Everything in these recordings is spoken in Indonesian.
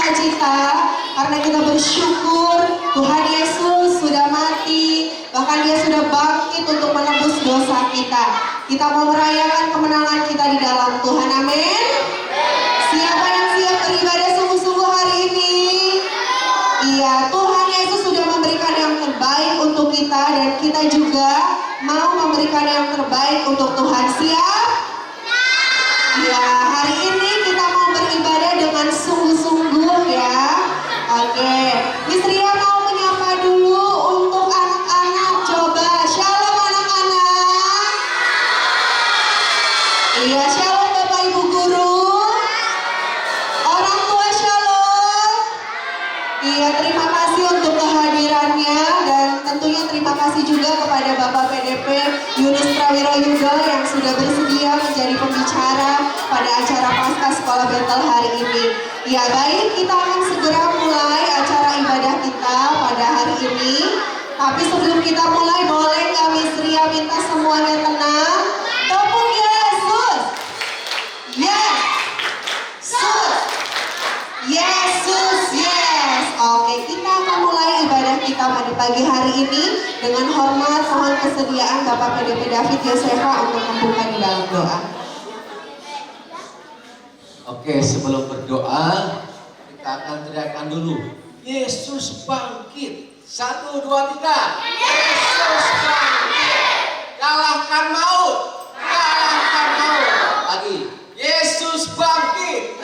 bersukacita karena kita bersyukur Tuhan Yesus sudah mati, bahkan Dia sudah bangkit untuk menebus dosa kita. Kita mau merayakan kemenangan kita di dalam Tuhan. Amin. Siapa yang siap beribadah sungguh-sungguh hari ini? Iya, Tuhan Yesus sudah memberikan yang terbaik untuk kita, dan kita juga mau memberikan yang terbaik untuk Tuhan. Siap? Ya, hari ini kita mau beribadah dengan sungguh-sungguh ya. Oke, Miss Ria mau menyapa dulu untuk anak-anak. Coba, shalom anak-anak. Iya, shalom Bapak Ibu Guru. Orang tua shalom. Iya, terima kasih untuk kehadirannya, dan tentunya terima kasih juga kepada Bapak PDP Yunus Prawiroyudo yang sudah bersedia menjadi pembicara pada acara Pasca Sekolah Betel hari ini. Ya baik, kita akan segera mulai acara ibadah kita pada hari ini. Tapi sebelum kita mulai, boleh nggak Miss Ria minta semuanya tenang? Tepuk Yesus. Yes. Sus. Yesus, yes. Oke, kita akan mulai ibadah kita pada pagi hari ini. Dengan hormat mohon kesediaan Bapak PDP David Yosefa untuk membuka di dalam doa. Oke, sebelum berdoa kita akan teriakkan dulu, Yesus bangkit. 1, 2, 3. Yesus bangkit. Kalahkan maut. Kalahkan maut. Lagi. Yesus bangkit.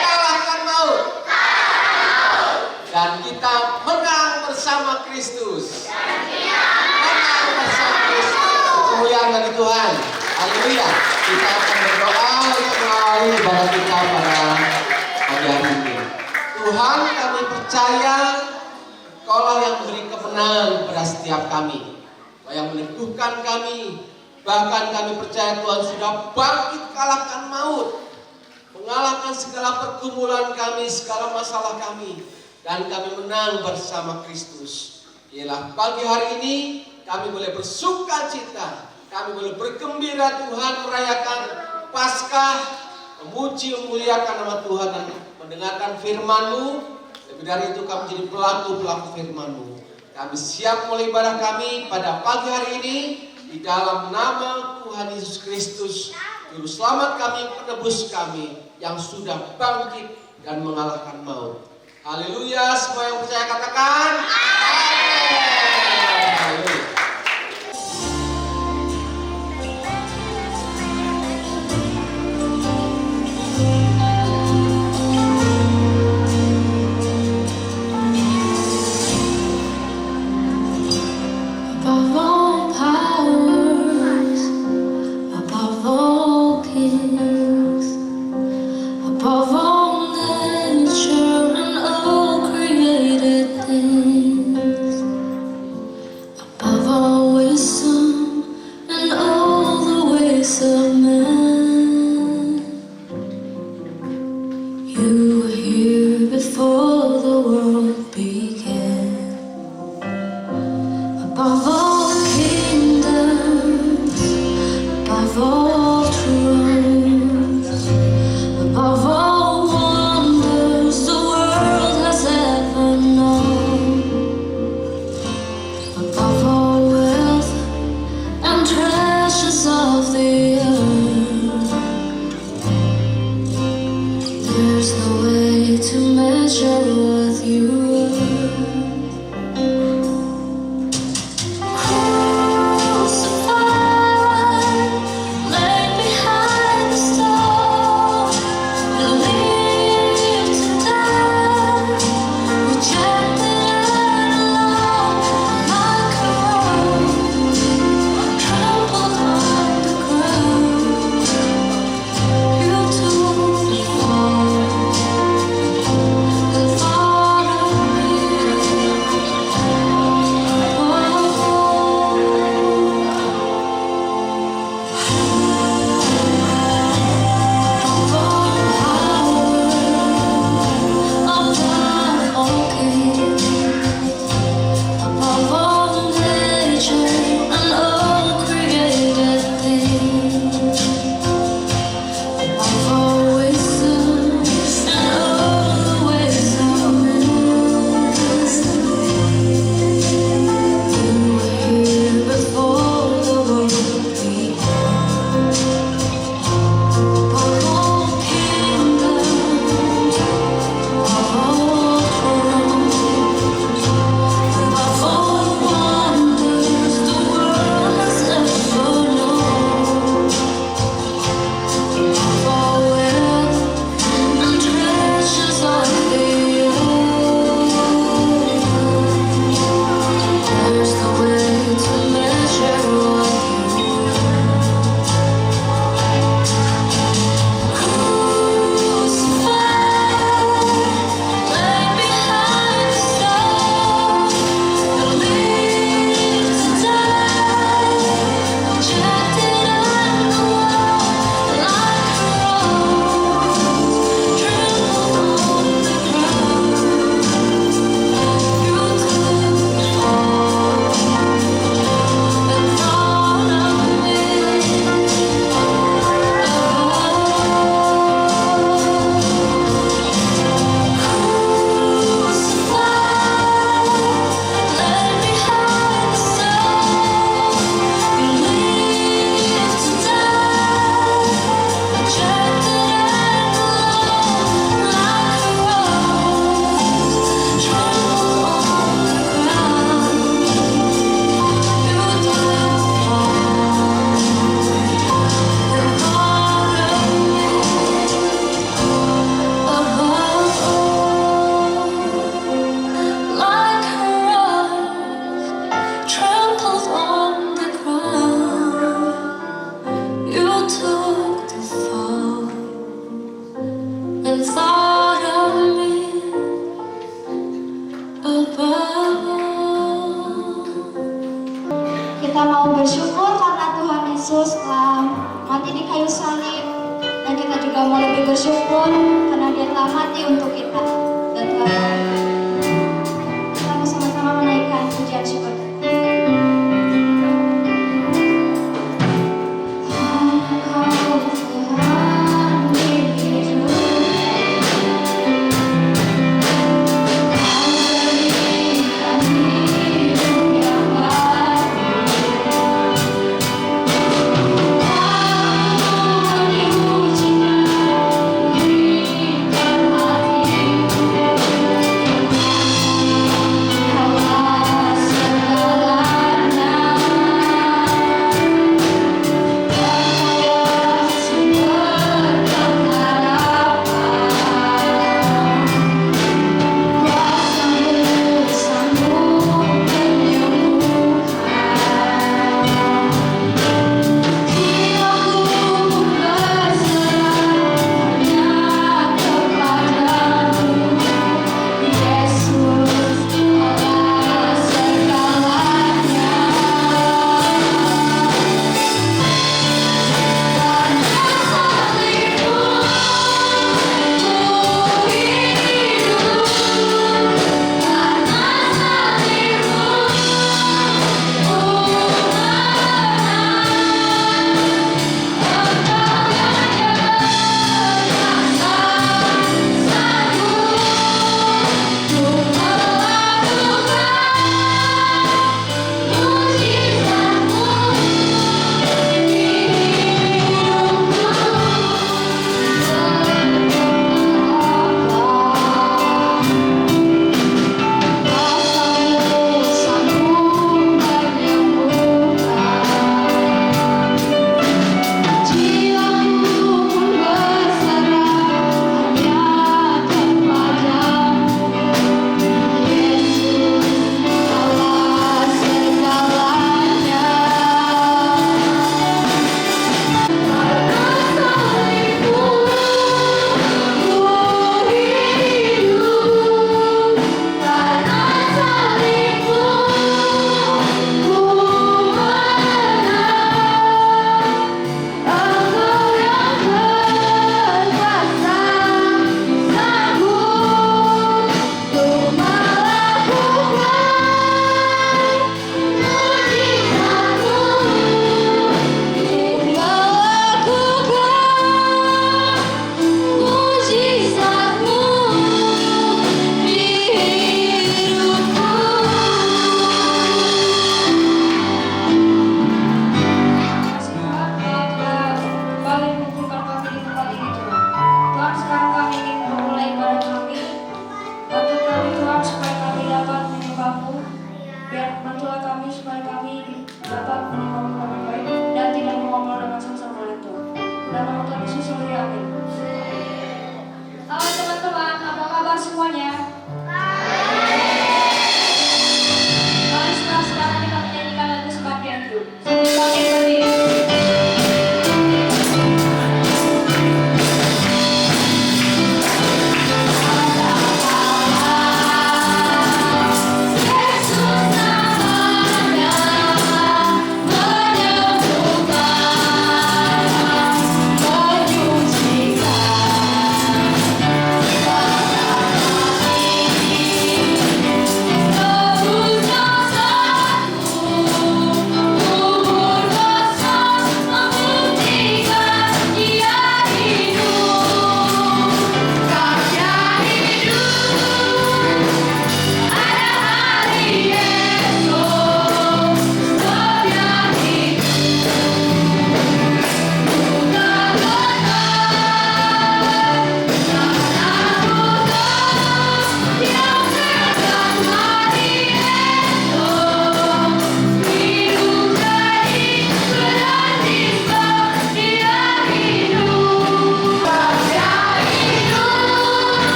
Kalahkan maut. Dan kita menang bersama Kristus. Menang bersama Kristus. Kemuliaan bagi Tuhan. Haleluya. Kita akan berdoa untuk mengawali ibadah kita pada pagi hari ini. Tuhan, kami percaya Engkaulah yang memberi kemenangan pada setiap kami, Engkau yang meneguhkan kami. Bahkan kami percaya Tuhan sudah bangkit kalahkan maut, mengalahkan segala pergumulan kami, segala masalah kami, dan kami menang bersama Kristus. Ialah pagi hari ini kami boleh bersuka cita, kami boleh bergembira Tuhan, merayakan Paskah, memuji memuliakan nama Tuhan dan mendengarkan firman-Mu. Lebih dari itu kami jadi pelaku-pelaku firman-Mu. Kami siap mulai ibadah kami pada pagi hari ini di dalam nama Tuhan Yesus Kristus, Juru Selamat kami, penebus kami yang sudah bangkit dan mengalahkan maut. Haleluya, semua yang percaya katakan amin. Haleluya. Above all powers, above all kings, above all nature and all created things, above all wisdom and all the ways of man. mau lebih bersyukur karena Dia telah mati untuk kita dan telah bangkit. Kita mau sama-sama menaikkan pujian syukur kita.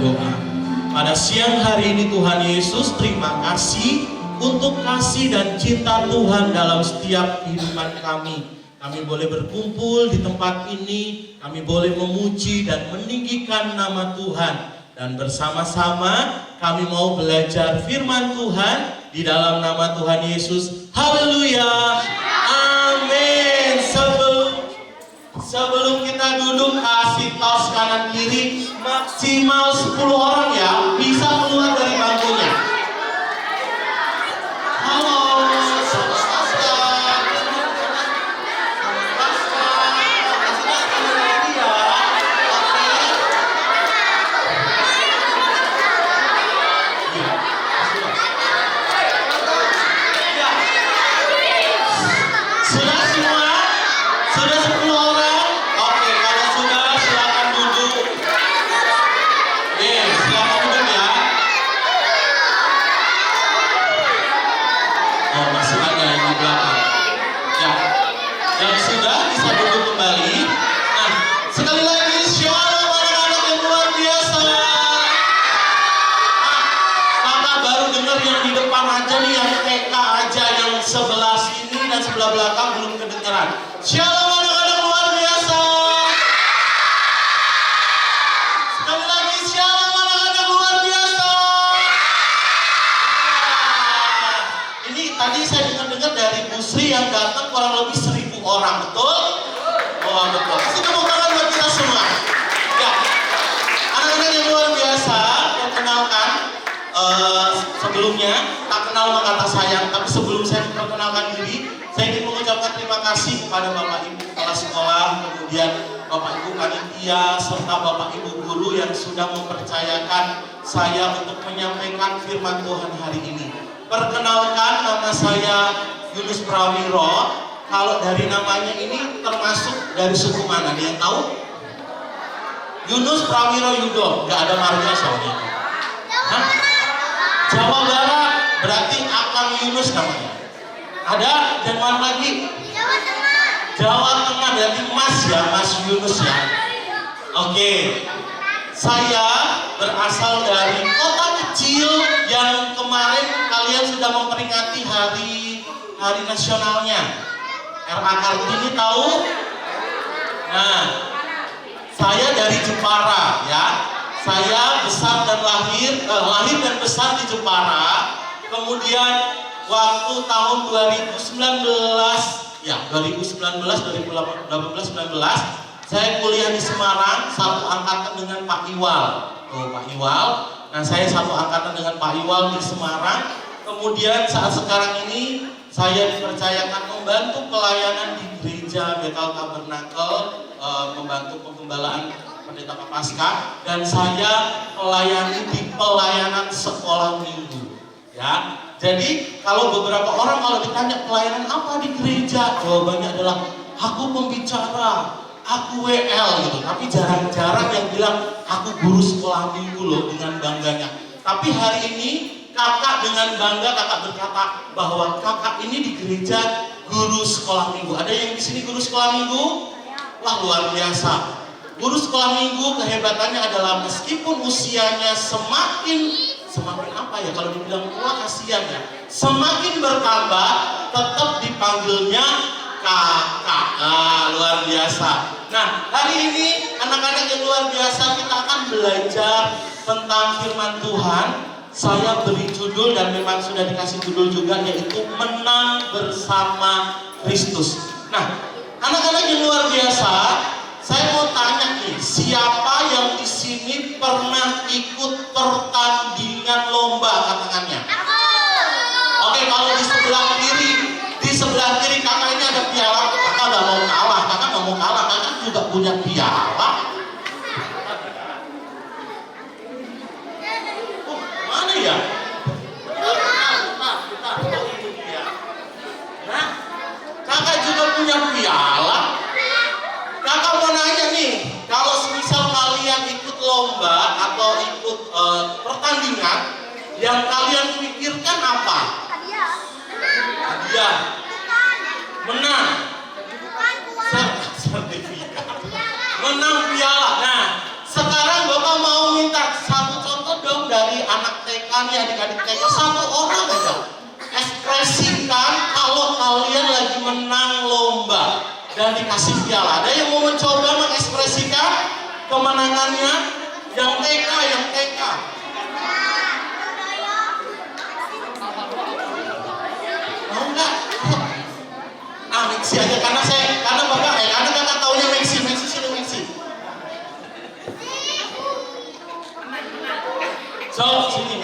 berdoa. Pada siang hari ini Tuhan Yesus, terima kasih untuk kasih dan cinta Tuhan dalam setiap kehidupan kami. Kami boleh berkumpul di tempat ini, kami boleh memuji dan meninggikan nama Tuhan. Dan bersama-sama kami mau belajar firman Tuhan di dalam nama Tuhan Yesus. Haleluya. Amin. Sebelum kita duduk, kasih tos kanan kiri, maksimal 10 orang ya, bisa keluar dari bangkunya. Halo, sudah semua? Sudah 10 orang? Oke, kalau sudah silakan duduk. Silakan duduk ya. Oh, masih ada yang di belakang. Ya, yang sudah bisa duduk kembali. Nah, sekali lagi shalom anak-anak yang luar biasa. Kakak baru dengar yang di depan aja nih, yang TK aja, yang sebelah sini dan sebelah belakang belum kedengaran. Shalom anak-anak luar biasa. Sekali lagi shalom anak-anak luar biasa. Ini tadi saya dengar dari Bu Sri yang datang kurang lebih 1000 orang, betul? Oh betul. Kasih tepuk tangan buat kita semua. Ya, anak-anak yang luar biasa, perkenalkan. Sebelumnya tak kenal maka tak sayang, tapi sebelum saya memperkenalkan diri, saya ingin mengucapkan terima kasih kepada Bapak Ibu kepala sekolah, kemudian Bapak Ibu panitia, serta Bapak Ibu guru yang sudah mempercayakan saya untuk menyampaikan firman Tuhan hari ini. Perkenalkan, nama saya Yunus Prawiro. Kalau dari namanya ini termasuk dari suku mana? Ada yang tahu? Yunus Prawiro Yudo, nggak ada marga soalnya. Hah? Jawa Barat, berarti Akang Yunus namanya. Ada dan mana lagi? Jawa Tengah, berarti Mas ya, Mas Yunus ya. Oke, saya berasal dari kota kecil yang kemarin kalian sudah memperingati hari nasionalnya. RA Kartini tahu? Nah, saya dari Jepara ya. Saya besar dan lahir dan besar di Jepara. Kemudian waktu tahun 2019, 2018, saya kuliah di Semarang, satu angkatan dengan Pak Iwal. Pak Iwal. Nah, saya satu angkatan dengan Pak Iwal di Semarang. Kemudian saat sekarang ini saya dipercayakan membantu pelayanan di gereja Bethel Tabernakel, membantu penggembalaan Pendeta Papaska, dan saya melayani di pelayanan sekolah minggu. Ya, jadi kalau beberapa orang kalau ditanya pelayanan apa di gereja, jawabannya adalah aku pembicara, aku WL gitu. Tapi jarang-jarang yang bilang aku guru sekolah minggu loh, dengan bangganya. Tapi hari ini kakak dengan bangga kakak berkata bahwa kakak ini di gereja guru sekolah minggu. Ada yang di sini guru sekolah minggu? Wah, luar biasa. Guru sekolah minggu kehebatannya adalah meskipun usianya semakin apa ya, kalau dibilang tua kasihan ya, semakin bertambah tetap dipanggilnya kakak. Luar biasa. Nah, hari ini anak-anak yang luar biasa, kita akan belajar tentang firman Tuhan. Saya beri judul dan memang sudah dikasih judul juga, yaitu Menang Bersama Kristus. Nah, anak-anak yang luar biasa, saya mau tanya nih, siapa yang di sini pernah ikut pertandingan lomba, angkat tangannya? Oke, kalau di sebelah kiri kakak ini ada piala. Kakak nggak mau kalah, kakak juga punya piala. Mana ya? Nah, kakak juga punya piala. Kakak mau nanya nih, kalau semisal kalian ikut lomba atau ikut pertandingan, yang kalian pikirkan apa? Hadiah. Menang. Sertifikat. Menang piala. Nah, sekarang Bapak mau minta satu anak TK nih, adik-adik TK, satu orang aja ekspresikan kalau kalian lagi menang lomba dan dikasih piala. Ada yang mau mencoba mengekspresikan kemenangannya? Yang TK, yang TK. Mau nggak? Maxi aja karena bapak karena kakak taunya Maxi sini Maxi. So sini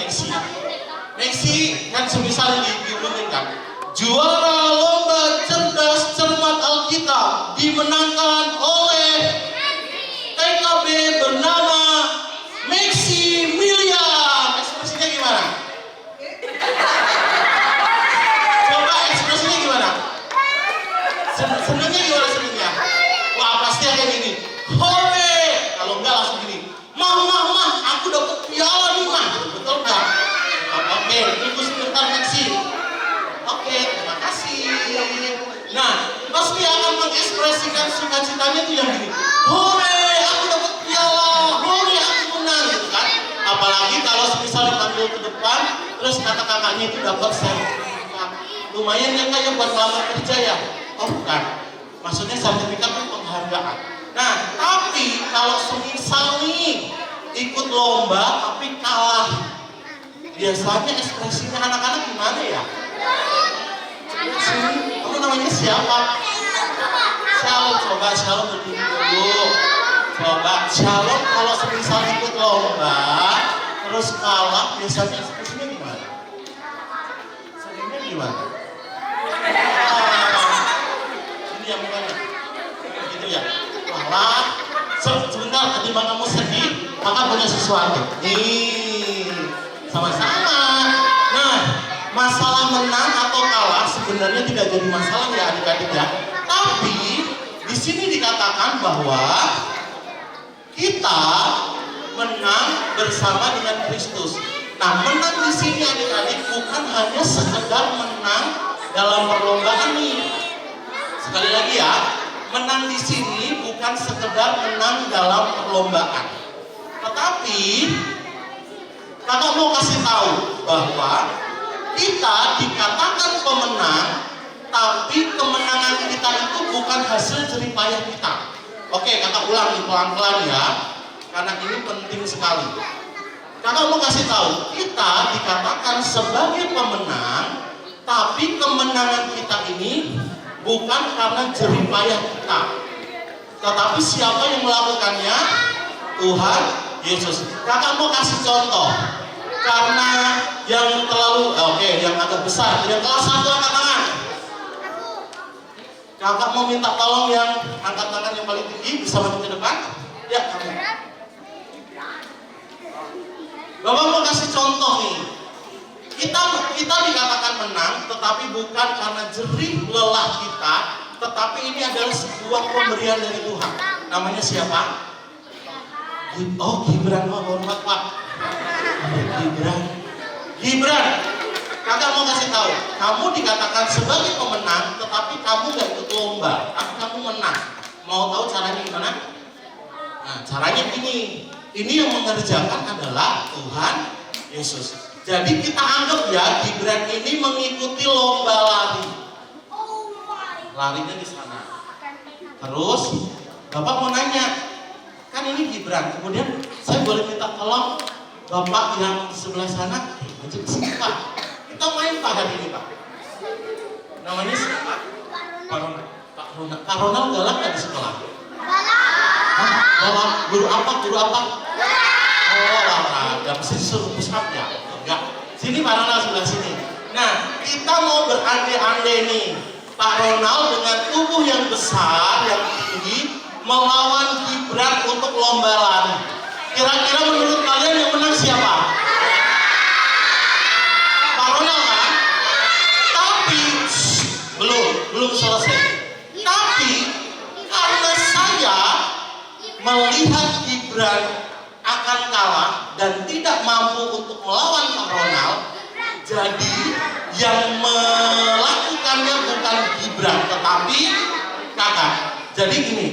Maxi kan semisal diumumin kan. Juara lomba cerdas cermat Alkitab dimenangkan oleh TKB bernama Maxi William. Ekspresinya gimana? Coba ekspresinya gimana? Senengnya gimana senengnya? Wah pasti kayak gini. Hore! Kalau enggak langsung gini. Mah, aku dapat piala nih mah. Betul nggak? Oke, tunggu sebentar Maxi. Oke, terima kasih. Nah, pasti akan mengekspresikan sukacitanya tuh yang gini. Hore! Aku dapat piala. Hore! Aku menang gitu kan? Apalagi kalau misal dipanggil ke depan, terus kata kakaknya itu dapat sertifikat. Lumayan ya kayak buat lamar kerja ya. Oh bukan, maksudnya sertifikat itu penghargaan. Nah, tapi kalau semisal nih ikut lomba tapi kalah, biasanya ekspresinya anak-anak gimana ya? Kamu namanya siapa? Shalom berdiri dulu. Coba Shalom kalau semisal ikut lomba terus kalah, biasanya ekspresinya gimana? Seringnya gimana? Yang mana? Gitu ya. Malah sebentar ketimbang kamu sedih, maka punya sesuatu. Nih, sama-sama. Nah, masalah menang atau kalah sebenarnya tidak jadi masalah ya adik-adik ya. Tapi di sini dikatakan bahwa kita menang bersama dengan Kristus. Nah, menang di sini adik-adik bukan hanya sekedar menang dalam perlombaan nih. Sekali lagi ya, menang di sini bukan sekedar menang dalam perlombaan. Tetapi kakak mau kasih tahu bahwa kita dikatakan pemenang, tapi kemenangan kita itu bukan hasil jerih payah kita. Oke, kakak ulangi pelan-pelan ya, karena ini penting sekali. Kakak mau kasih tahu, kita dikatakan sebagai pemenang, tapi kemenangan kita ini bukan karena jerih payah kita, tetapi siapa yang melakukannya? Tuhan Yesus. Kakak mau kasih contoh, karena yang terlalu yang agak besar, yang kelas 1 angkat tangan. Kakak mau minta tolong yang angkat tangan yang paling tinggi, bisa maju ke depan. Ya kamu. Bapak mau kasih contoh nih. Kita dikatakan menang, tetapi bukan karena jerih lelah kita, tetapi ini adalah sebuah pemberian dari Tuhan. Namanya siapa? Oh, Gibran, hormat Pak. Gibran. Kakak mau kasih tahu, kamu dikatakan sebagai pemenang, tetapi kamu gak ikut lomba, tapi kamu menang. Mau tahu caranya gimana? Nah, caranya gini. Ini yang mengerjakan adalah Tuhan Yesus. Jadi kita anggap ya Gibran ini mengikuti lomba lari. Larinya di sana. Terus Bapak mau nanya, kan ini Gibran. Kemudian saya boleh minta tolong Bapak yang di sebelah sana, maju ke sini Pak. Kita main Pak hari ini Pak. Namanya siapa? Pak Ronald. Pak Ronald galak nggak di sekolah? Galak. Guru apa? Oh, olahraga. Mesti disuruh push up ya? Enggak. Sini Pak Ronald sebelah sini. Nah, kita mau berandai-andai nih. Pak Ronald dengan tubuh yang besar, yang tinggi, melawan Gibran untuk lomba lari. Kira-kira menurut kalian yang menang siapa? Pak Ronald kan? Tapi belum selesai. Tapi karena saya melihat Gibran akan kalah dan tidak mampu untuk melawan Pak Ronald, jadi yang melakukannya bukan Gibran tetapi kakak. Jadi gini,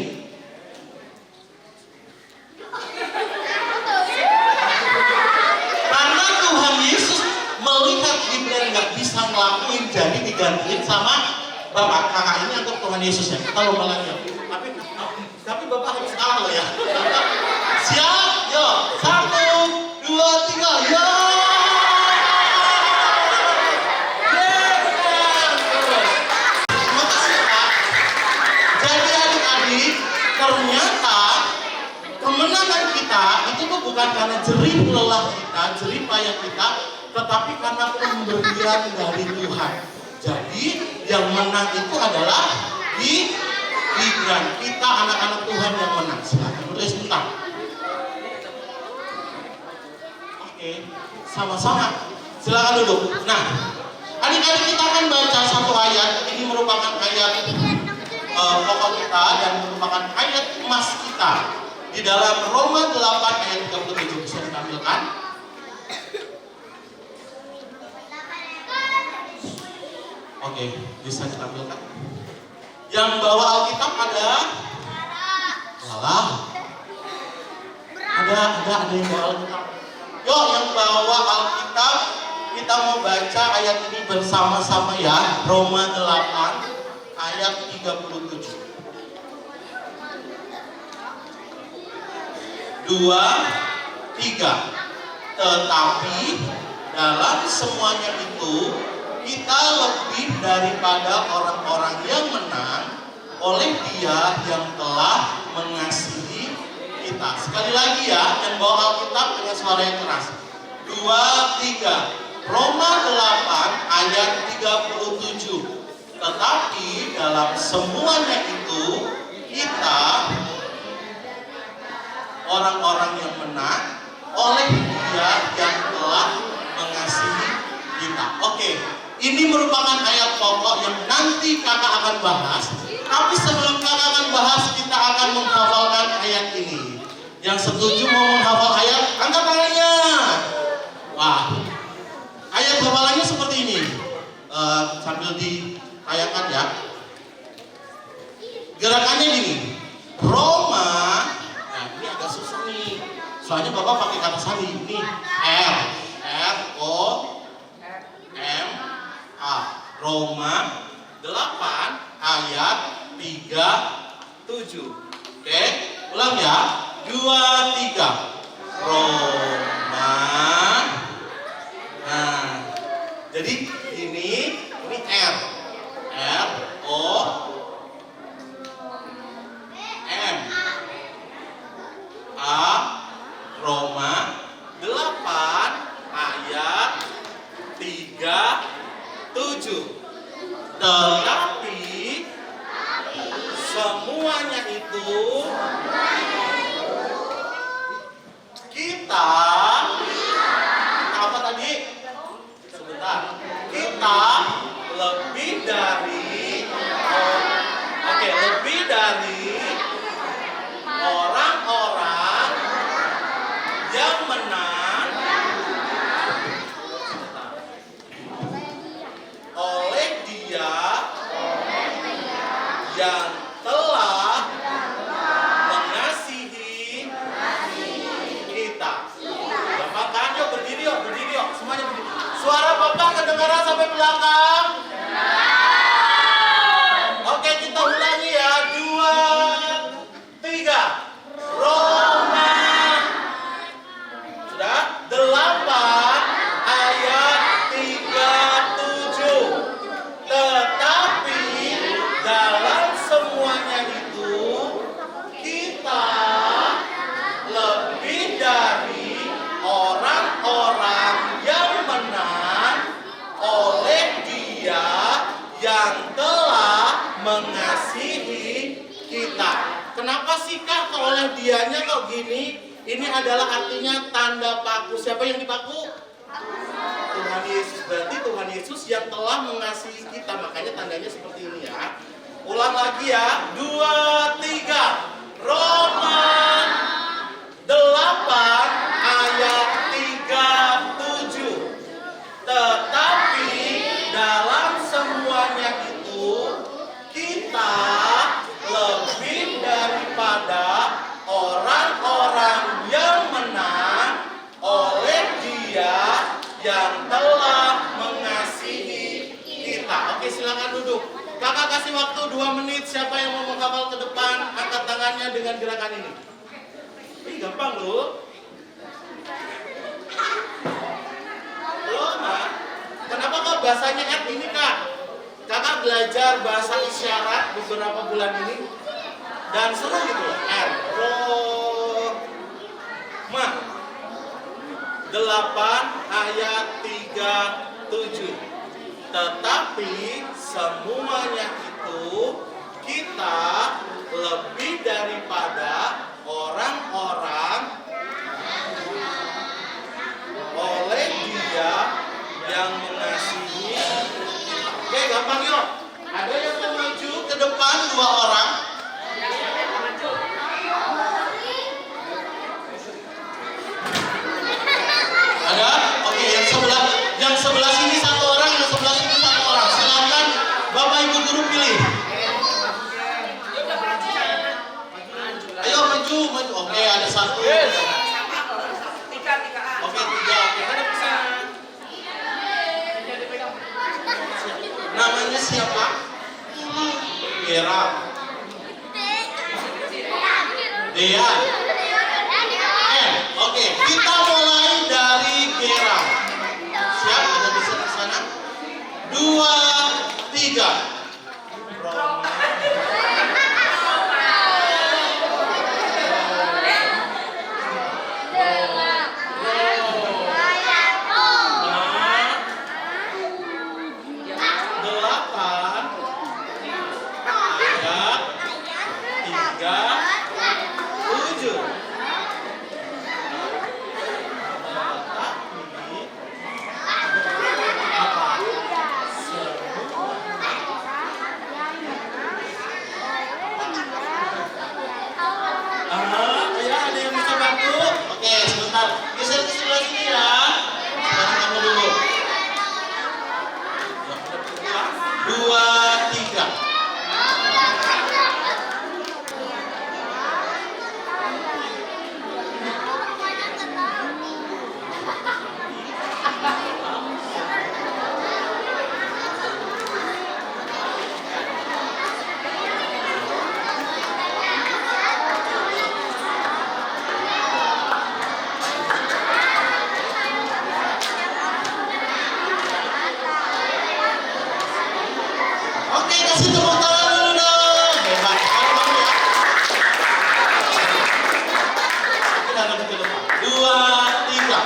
karena Tuhan digantiin sama Bapak. Kakak ini anggap Tuhan Yesus ya. Kita lomba lagi ya. Tapi Bapak harus kalah loh ya. Siap? Yuk. 1, 2, 3. Yo. Terima kasih Pak. Jadi adik-adik, ternyata kemenangan kita itu tuh bukan karena jerih lelah kita, jerih payah kita, tetapi karena pemberian dari Tuhan. Jadi yang menang itu adalah Gibran. Kita anak-anak Tuhan yang menang. Silakan tulis sebentar. Oke, sama-sama. Silakan duduk. Nah, adik-adik kita akan baca satu ayat. Ini merupakan ayat pokok kita dan merupakan ayat emas kita di dalam Roma 8 ayat 37. Bisa ditampilkan? Oke, bisa ditampilkan. Yang bawa Alkitab ada? Salah. Ada yang bawa Alkitab. Yuk, yang bawa Alkitab, kita mau baca ayat ini bersama-sama ya. Roma 8 ayat 37. 2, 3. Tetapi dalam semuanya itu kita lebih daripada orang-orang yang menang oleh Dia yang telah mengasihi kita. Sekali lagi ya, yang bawa Alkitab dengan suara yang keras. 2, 3. Roma 8 ayat 37. Tetapi dalam semuanya itu kita orang-orang yang menang oleh Dia yang telah mengasihi kita. Oke, ini merupakan ayat pokok yang nanti kakak akan bahas. Tapi sebelum kakak akan bahas, kita akan menghafalkan ayat ini. Yang setuju mau menghafal ayat, angkat tangannya. Wah, ayat hafalannya seperti ini. Sambil ditayangkan ya. Gerakannya gini. Roma. Nah, ini agak susah nih. Soalnya Bapak pakai kata sandi. Ini R-O-M-A. Roma 8 ayat 37. Oke, ulang ya. 2, 3. Roma. Nah, jadi ini R. R-O-M-A. Roma 8 ayat 37. Tetapi semuanya itu kita apa tadi? Sebentar. Kita lebih dari orang-orang yang menang oleh Dia yang telah mengasihi kita. Bapak yuk berdiri yuk, semuanya berdiri. Suara Bapak kedengaran sampai belakang. Oke, kita ulangi ya. 2, 3. Roma sudah 8 ayat 37. Tetapi dalam semuanya itu kita lebih dari orang-orang yang menang oleh Dia yang telah mengasihi kita. Kenapa sih Kak kalau oleh Dianya kok gini? Ini adalah artinya tanda paku. Siapa yang dipaku? Tuhan Yesus. Berarti Tuhan Yesus yang telah mengasihi kita. Makanya tandanya seperti ini ya. Ulang lagi ya. 2, 3. Roma 8 ayat 37. Tetapi dalam semuanya itu kita lebih daripada orang-orang yang menang oleh Dia yang telah mengasihi kita. Oke, kasih waktu 2 menit. Siapa yang mau mengkawal ke depan, angkat tangannya dengan gerakan ini. Ini gampang loh. Loh, Mak. Kenapa kok bahasanya Ed ini, Kak? Kakak belajar bahasa isyarat beberapa bulan ini. Dan seru gitu loh. Ed, Mak. 8 ayat 37. Tetapi semuanya itu kita lebih daripada orang-orang oleh Dia yang mengasihi. Oke, gampang yuk. Ada yang mau maju ke depan 2 orang. Ada? Oke, yang sebelah sini 1 orang, yang sebelah sini 1 orang. Silakan Bapak Ibu guru pilih. Ayo maju. Oke, ada 1. Oke, 3. Oke, ada pesan. Namanya siapa? Gera. Dea. Oke, kita mulai dari Gera. Siap? Ada bisa di sana? 2, 3. Geser ke sebelah sini ya. Sekarang kamu dulu. 2, 3. Oke, kasih tepuk tangan dulu dong. Hebat. Kamu ya. Kita ada ke depan. 2, 3.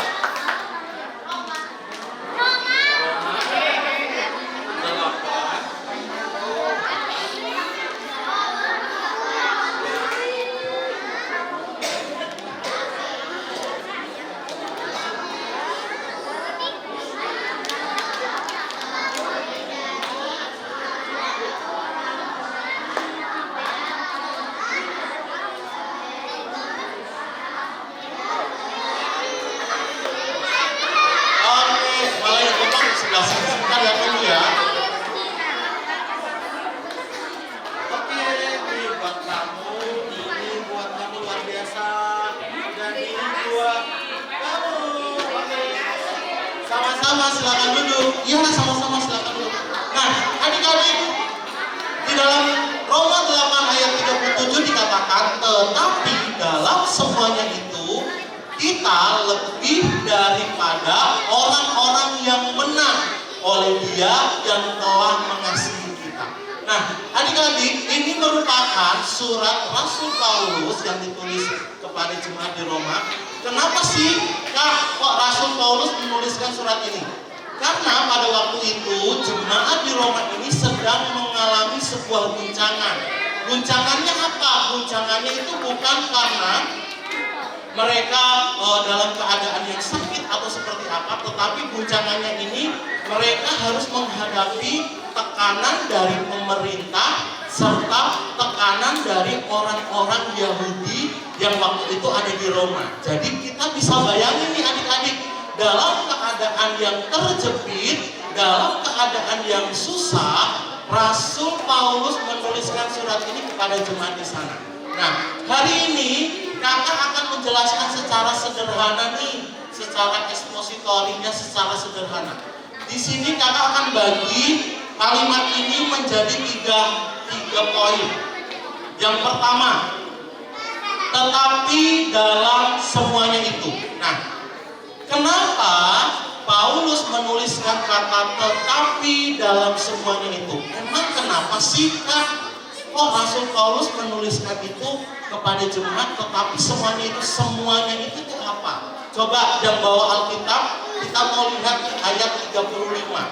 Sebentar ya dulu ya. Oke, ini buat kamu, ini buat kamu luar biasa, dan ini buat kamu. Oke, sama-sama silakan duduk. Iya, sama-sama silakan duduk. Nah, adik-adik, di dalam Roma 8 ayat 37 dikatakan, tetapi dalam semuanya itu kita lebih daripada orang-orang yang menang oleh Dia yang telah mengasihi kita. Nah, adik-adik, ini merupakan surat Rasul Paulus yang ditulis kepada jemaat di Roma. Kenapa sih kok Rasul Paulus menuliskan surat ini? Karena pada waktu itu jemaat di Roma ini sedang mengalami sebuah guncangan. Guncangannya apa? Guncangannya itu bukan karena mereka dalam keadaan yang sakit atau seperti apa, tetapi guncangannya ini mereka harus menghadapi tekanan dari pemerintah serta tekanan dari orang-orang Yahudi yang waktu itu ada di Roma. Jadi kita bisa bayangin nih adik-adik, dalam keadaan yang terjepit, dalam keadaan yang susah, Rasul Paulus menuliskan surat ini kepada jemaat di sana. Nah, hari ini kakak akan menjelaskan secara sederhana nih, secara ekspositorinya secara sederhana. Di sini kakak akan bagi kalimat ini menjadi tiga poin. Yang pertama, tetapi dalam semuanya itu. Nah, kenapa Paulus menuliskan kata tetapi dalam semuanya itu? Emang kenapa sih Kak? Kok Rasul Paulus menuliskan itu kepada jemaat tetapi semuanya itu apa? Coba yang bawa Alkitab, kita mau lihat ayat 35.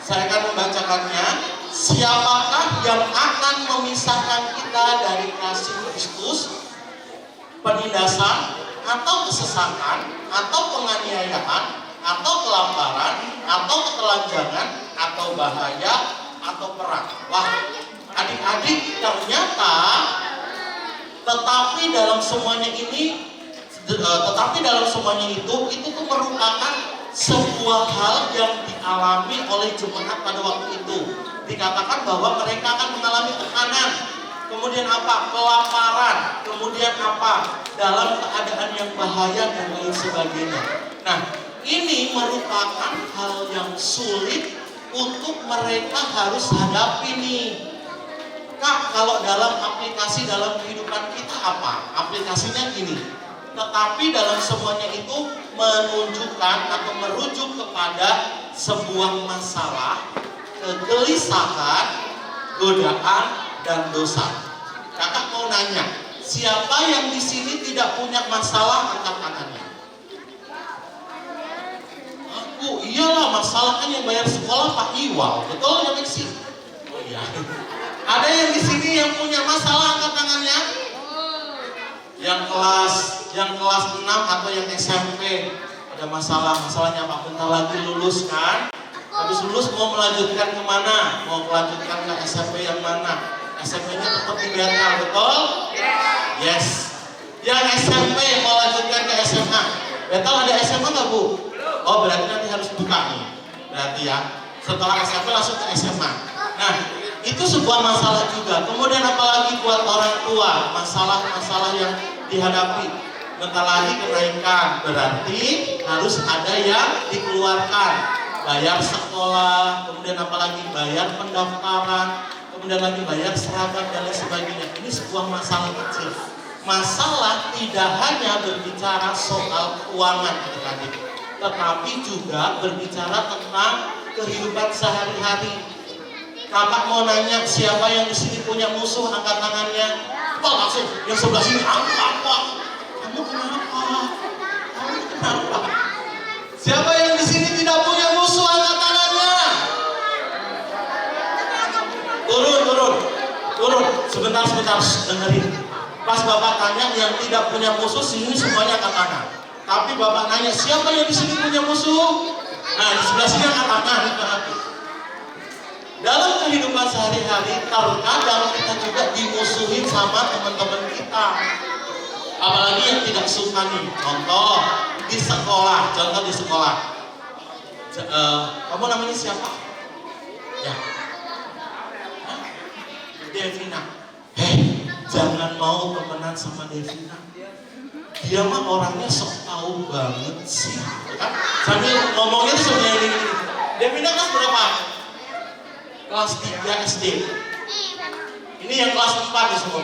Saya akan membacakannya. Siapakah yang akan memisahkan kita dari kasih Kristus? Penindasan, atau kesesakan, atau penganiayaan, atau kelaparan, atau ketelanjangan, atau bahaya, atau perang. Wah, adik-adik, ternyata tetapi dalam semuanya itu tuh merupakan sebuah hal yang dialami oleh jemaat pada waktu itu. Dikatakan bahwa mereka akan mengalami tekanan, kemudian apa? Kelaparan, kemudian apa? Dalam keadaan yang bahaya dan lain sebagainya. Nah, ini merupakan hal yang sulit untuk mereka harus hadapi nih. Kak, kalau dalam aplikasi dalam kehidupan kita apa? Aplikasinya gini. Tetapi dalam semuanya itu menunjukkan atau merujuk kepada sebuah masalah, kegelisahan, godaan, dan dosa. Kakak mau nanya, siapa yang di sini tidak punya masalah angkat tangannya? Aku, iyalah masalah kan yang bayar sekolah Pak Iwal, betul ya Miksi? Oh iya. Ada yang di sini yang punya masalah angkat tangannya? Yang kelas 6 atau yang SMP ada masalahnya Pak, bentar lagi lulus kan? Habis lulus mau melanjutkan kemana? Mau melanjutkan ke SMP yang mana? SMP-nya tetap di Betel, betul? Yes. Yang SMP mau lanjutkan ke SMA. Betel ada SMA nggak Bu? Oh berarti nanti harus buka nih. Berarti ya setelah SMP langsung ke SMA. Nah itu sebuah masalah juga. Kemudian apalagi buat orang tua, masalah-masalah yang dihadapi. Bentar lagi kenaikan, berarti harus ada yang dikeluarkan. Bayar sekolah, kemudian apalagi bayar pendaftaran, kemudian lagi bayar seragam dan lain sebagainya. Ini sebuah masalah kecil. Masalah tidak hanya berbicara soal keuangan adik-adik, tetapi juga berbicara tentang kehidupan sehari-hari. Kakak mau nanya, siapa yang di sini punya musuh, angkat tangannya. Wah langsung, yang sebelah sini angkat, Pak. Kamu kenapa? Siapa yang di sini tidak punya musuh, angkat tangannya. Turun. Sebentar, dengerin. Pas Bapak tanya yang tidak punya musuh, sini semuanya angkat tangan. Tapi Bapak nanya, siapa yang di sini punya musuh? Nah, di sebelah sini angkat tangan. Dalam kehidupan sehari-hari, terkadang kita juga dimusuhin sama teman-teman kita. Apalagi yang tidak suka nih. Contoh di sekolah. Kamu namanya siapa? Ya. Devina. Jangan mau temenan sama Devina. Dia mah orangnya sok tahu banget sih. Kan? Sambil ngomongnya tuh sebenarnya gini. Devina kelas berapa? Kelas 3 SD. Ini yang kelas 4 ya semua.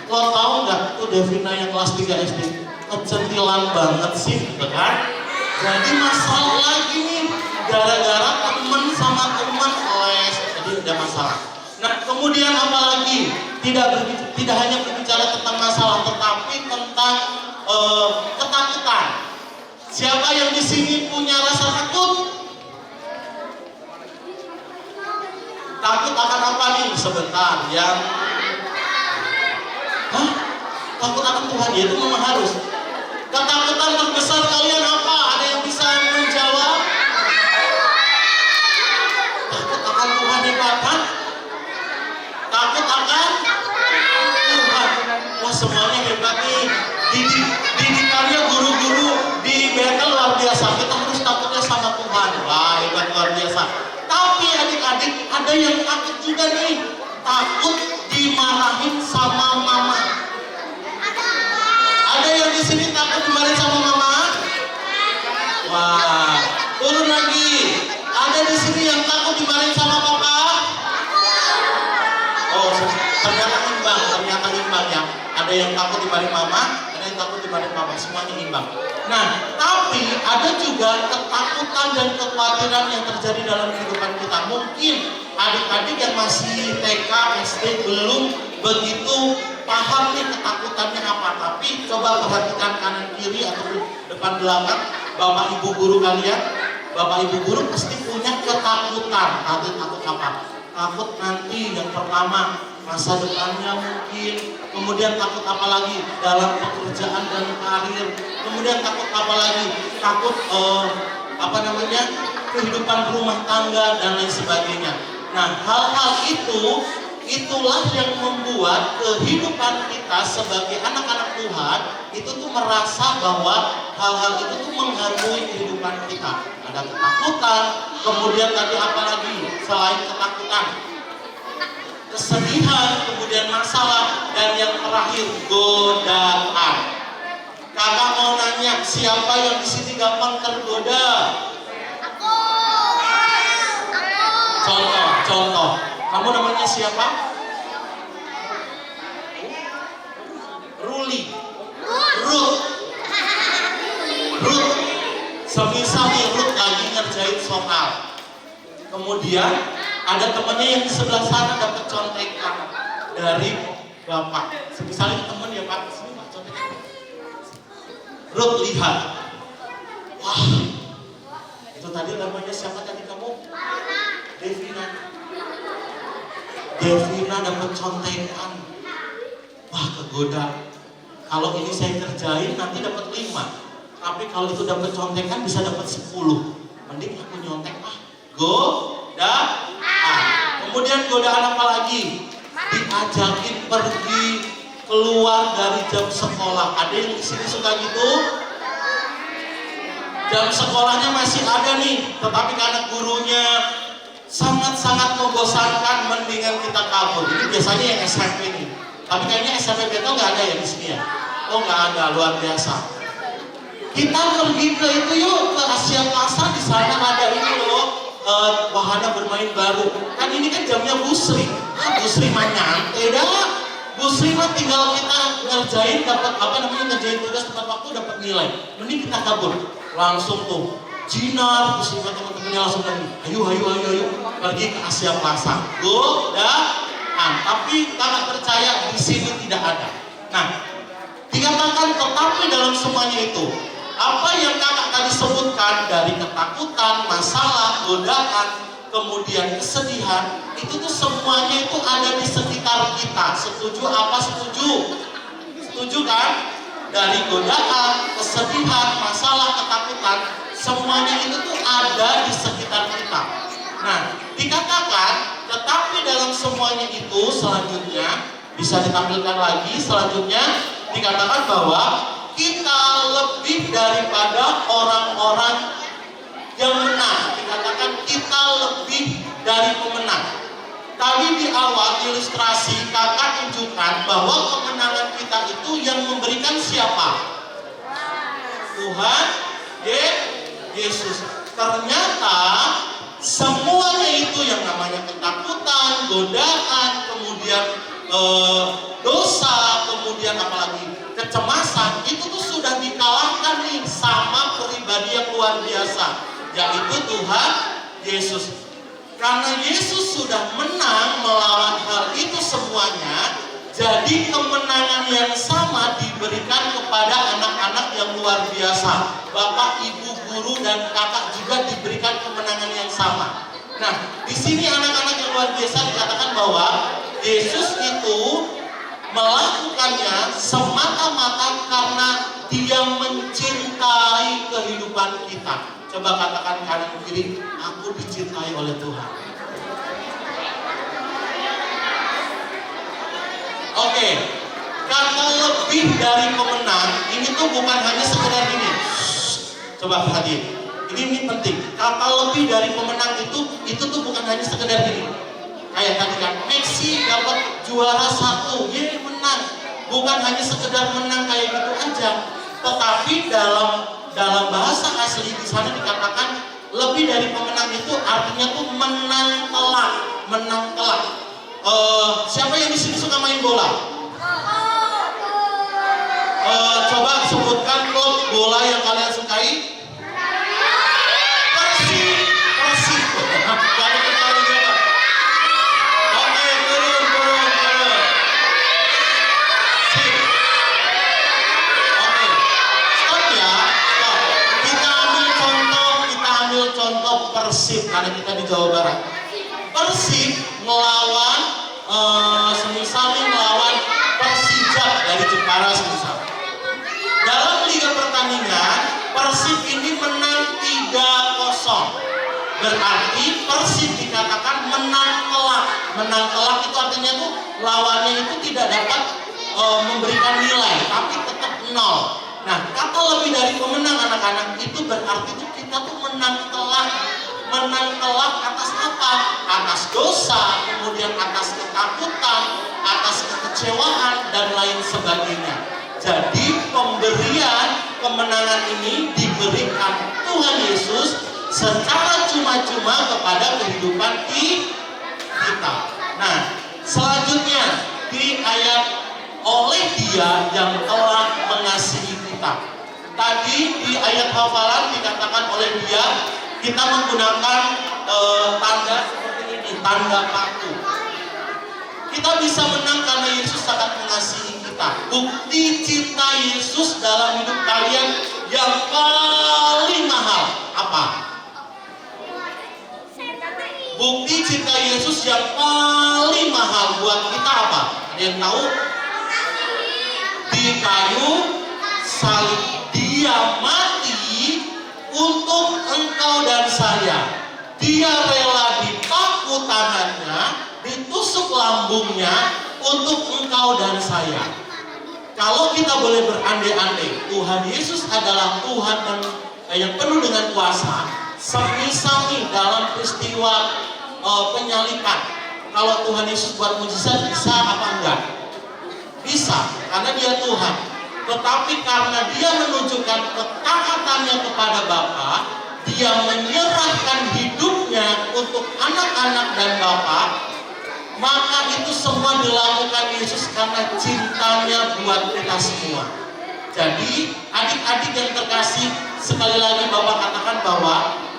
Lo tahu nggak tuh Devina yang kelas 3 SD kecentilan banget sih, gitu kan? Jadi masalah lagi nih, gara-gara temen sama teman les, jadi ada masalah. Nah kemudian apa lagi? Tidak hanya berbicara tentang masalah, tetapi tentang ketakutan. Siapa yang di sini punya rasa takut? Takut akan apa nih? Sebentar, yang takut akan Tuhan, ya itu memang harus. Ketakutan terbesar kalian apa? Ada yang bisa menjawab? Takut akan Tuhan hebat, kan? Takut akan Tuhan. Wah semuanya hebat nih. Didikannya guru-guru di Betel luar biasa. Kita harus takutnya sama Tuhan. Wah hebat luar biasa. Tapi adik-adik ada yang takut juga nih. Takut dimarahin sama mama. Ada yang di sini takut dimarahin sama mama? Wah, turun lagi. Ada di sini imbang ya. Ada yang takut dibanding mama, ada yang takut dibanding papa, semuanya imbang. Nah, tapi ada juga ketakutan dan kekhawatiran yang terjadi dalam kehidupan kita. Mungkin adik-adik yang masih TK, SD belum begitu paham nih ketakutannya apa. Tapi coba perhatikan kanan kiri atau depan belakang, bapak ibu guru kalian. Bapak ibu guru pasti punya ketakutan. Takut apa? Takut nanti yang pertama masa depannya mungkin, kemudian takut apa lagi dalam pekerjaan dan karir, kemudian takut apa lagi, takut kehidupan rumah tangga dan lain sebagainya. Nah, hal-hal itulah yang membuat kehidupan kita sebagai anak-anak Tuhan itu tuh merasa bahwa hal-hal itu tuh menghantui kehidupan kita. Ada ketakutan, kemudian tadi apa lagi selain ketakutan? Kesedihan, kemudian masalah, dan yang terakhir godaan. Kakak mau nanya, siapa yang di sini gampang tergoda? Contoh. Kamu namanya siapa? Ruli. Ruth. Semisal nih Ruth lagi ngerjain soal. Kemudian ada temannya yang di sebelah sana dapat contekan dari bapak. Misalnya teman ya pak, sini pak contekan. Ruth lihat, wah, itu tadi namanya siapa tadi kamu? Devina dapat contekan. Wah, kegoda. Kalau ini saya kerjain nanti dapat 5. Tapi kalau itu dapat contekan bisa dapat 10. Mending aku nyontek godaan. Kemudian godaan apa lagi? Diajakin pergi keluar dari jam sekolah. Ada yang di sini suka gitu? Jam sekolahnya masih ada nih, tetapi karena gurunya sangat-sangat membosankan, mendingan kita kabur. Ini biasanya yang SMP nih. Tapi kayaknya SMP betul nggak ada ya di sini ya? Oh nggak ada, luar biasa. Kita pergi ke itu yuk, ke Asia Plaza, di sana ada ini loh. Wahana bermain baru. Kan ini kan jamnya busri. Busri mah nyantai dah. Busri mah tinggal kita ngerjain dapat ngerjain tugas tepat waktu dapat nilai. Mending kita kabur. Langsung tuh Jinar, terus teman-temannya langsung lagi. Ayo pergi ke Asia Plaza. Godaan. Tapi kakak percaya di sini tidak ada. Nah, dikatakan tetapi dalam semuanya itu apa yang kakak tadi sebutkan dari ketakutan, masalah, godaan, kemudian kesedihan, itu tuh semuanya itu ada di sekitar kita. Setuju apa setuju? Setuju kan? Dari godaan, kesedihan, masalah, ketakutan, semuanya itu tuh ada di sekitar kita. Nah, dikatakan tetapi dalam semuanya itu selanjutnya bisa ditampilkan lagi, selanjutnya dikatakan bahwa kita lebih daripada orang-orang yang menang. Dikatakan kita lebih dari pemenang. Tadi di awal ilustrasi kakak tunjukkan bahwa kemenangan kita itu yang memberikan siapa? Tuhan Yesus. Ternyata semuanya itu yang namanya ketakutan, godaan, kemudian dosa, kemudian apalagi kecemasan, itu tuh sudah dikalahkan nih sama pribadi yang luar biasa, yaitu Tuhan Yesus. Karena Yesus sudah menang melawan hal itu semuanya, jadi kemenangan yang sama diberikan kepada anak-anak yang luar biasa. Bapak, ibu, guru, dan kakak juga diberikan kemenangan yang sama. Nah, di sini anak-anak yang luar biasa dikatakan bahwa Yesus itu melakukannya semata-mata karena Dia mencintai kehidupan kita. Coba katakan kanan kiri, aku dicintai oleh Tuhan. Oke, kata lebih dari pemenang ini tuh bukan hanya sekedar ini. Coba perhatiin, ini penting. Kata lebih dari pemenang itu tuh bukan hanya sekedar ini. Kayak tadi kan, Messi dapat juara 1, ye menang. Bukan hanya sekedar menang kayak gitu aja, tetapi dalam bahasa asli di sana dikatakan lebih dari pemenang itu artinya tuh menang telak. Siapa yang di sini suka main bola? Coba sebutkan klub bola yang kalian sukai. Persib. Gak ada ketahui juga. Oke, turun. Sip. Oke, stop ya, stop. Kita ambil contoh Persib karena kita di Jawa Barat. Persib melawan semisal melawan Persija dari Jepara semisal. Dalam liga pertandingan Persib ini menang 3-0. Berarti Persib dikatakan menang telak. Menang telak itu artinya tuh lawannya itu tidak dapat memberikan nilai, tapi tetap 0. Nah, kata lebih dari pemenang anak-anak itu berarti tuh kita tuh menang telak. Menang telak atas apa? Atas dosa, kemudian atas ketakutan, atas kekecewaan, dan lain sebagainya. Jadi pemberian kemenangan ini diberikan Tuhan Yesus secara cuma-cuma kepada kehidupan kita. Nah, selanjutnya di ayat oleh Dia yang telah mengasihi kita. Tadi di ayat hafalan dikatakan oleh Dia, kita menggunakan tanda seperti ini, tanda paku. Kita bisa menang karena Yesus sangat mengasihi kita. Bukti cinta Yesus dalam hidup kalian yang paling mahal apa? Bukti cinta Yesus yang paling mahal buat kita apa? Ada yang tahu? Di kayu salib Dia mati untuk engkau dan saya. Dia rela dipaku tangannya, ditusuk lambungnya untuk engkau dan saya. Kalau kita boleh berandai-andai, Tuhan Yesus adalah Tuhan yang penuh dengan kuasa. Semisal nih dalam peristiwa penyaliban, kalau Tuhan Yesus buat mujizat bisa apa enggak? Bisa, karena Dia Tuhan. Tetapi karena Dia menunjukkan ketaatannya kepada Bapa, Dia menyerahkan hidupnya untuk anak-anak dan Bapa, maka itu semua dilakukan Yesus karena cintanya buat kita semua. Jadi adik-adik yang terkasih, sekali lagi Bapak katakan bahwa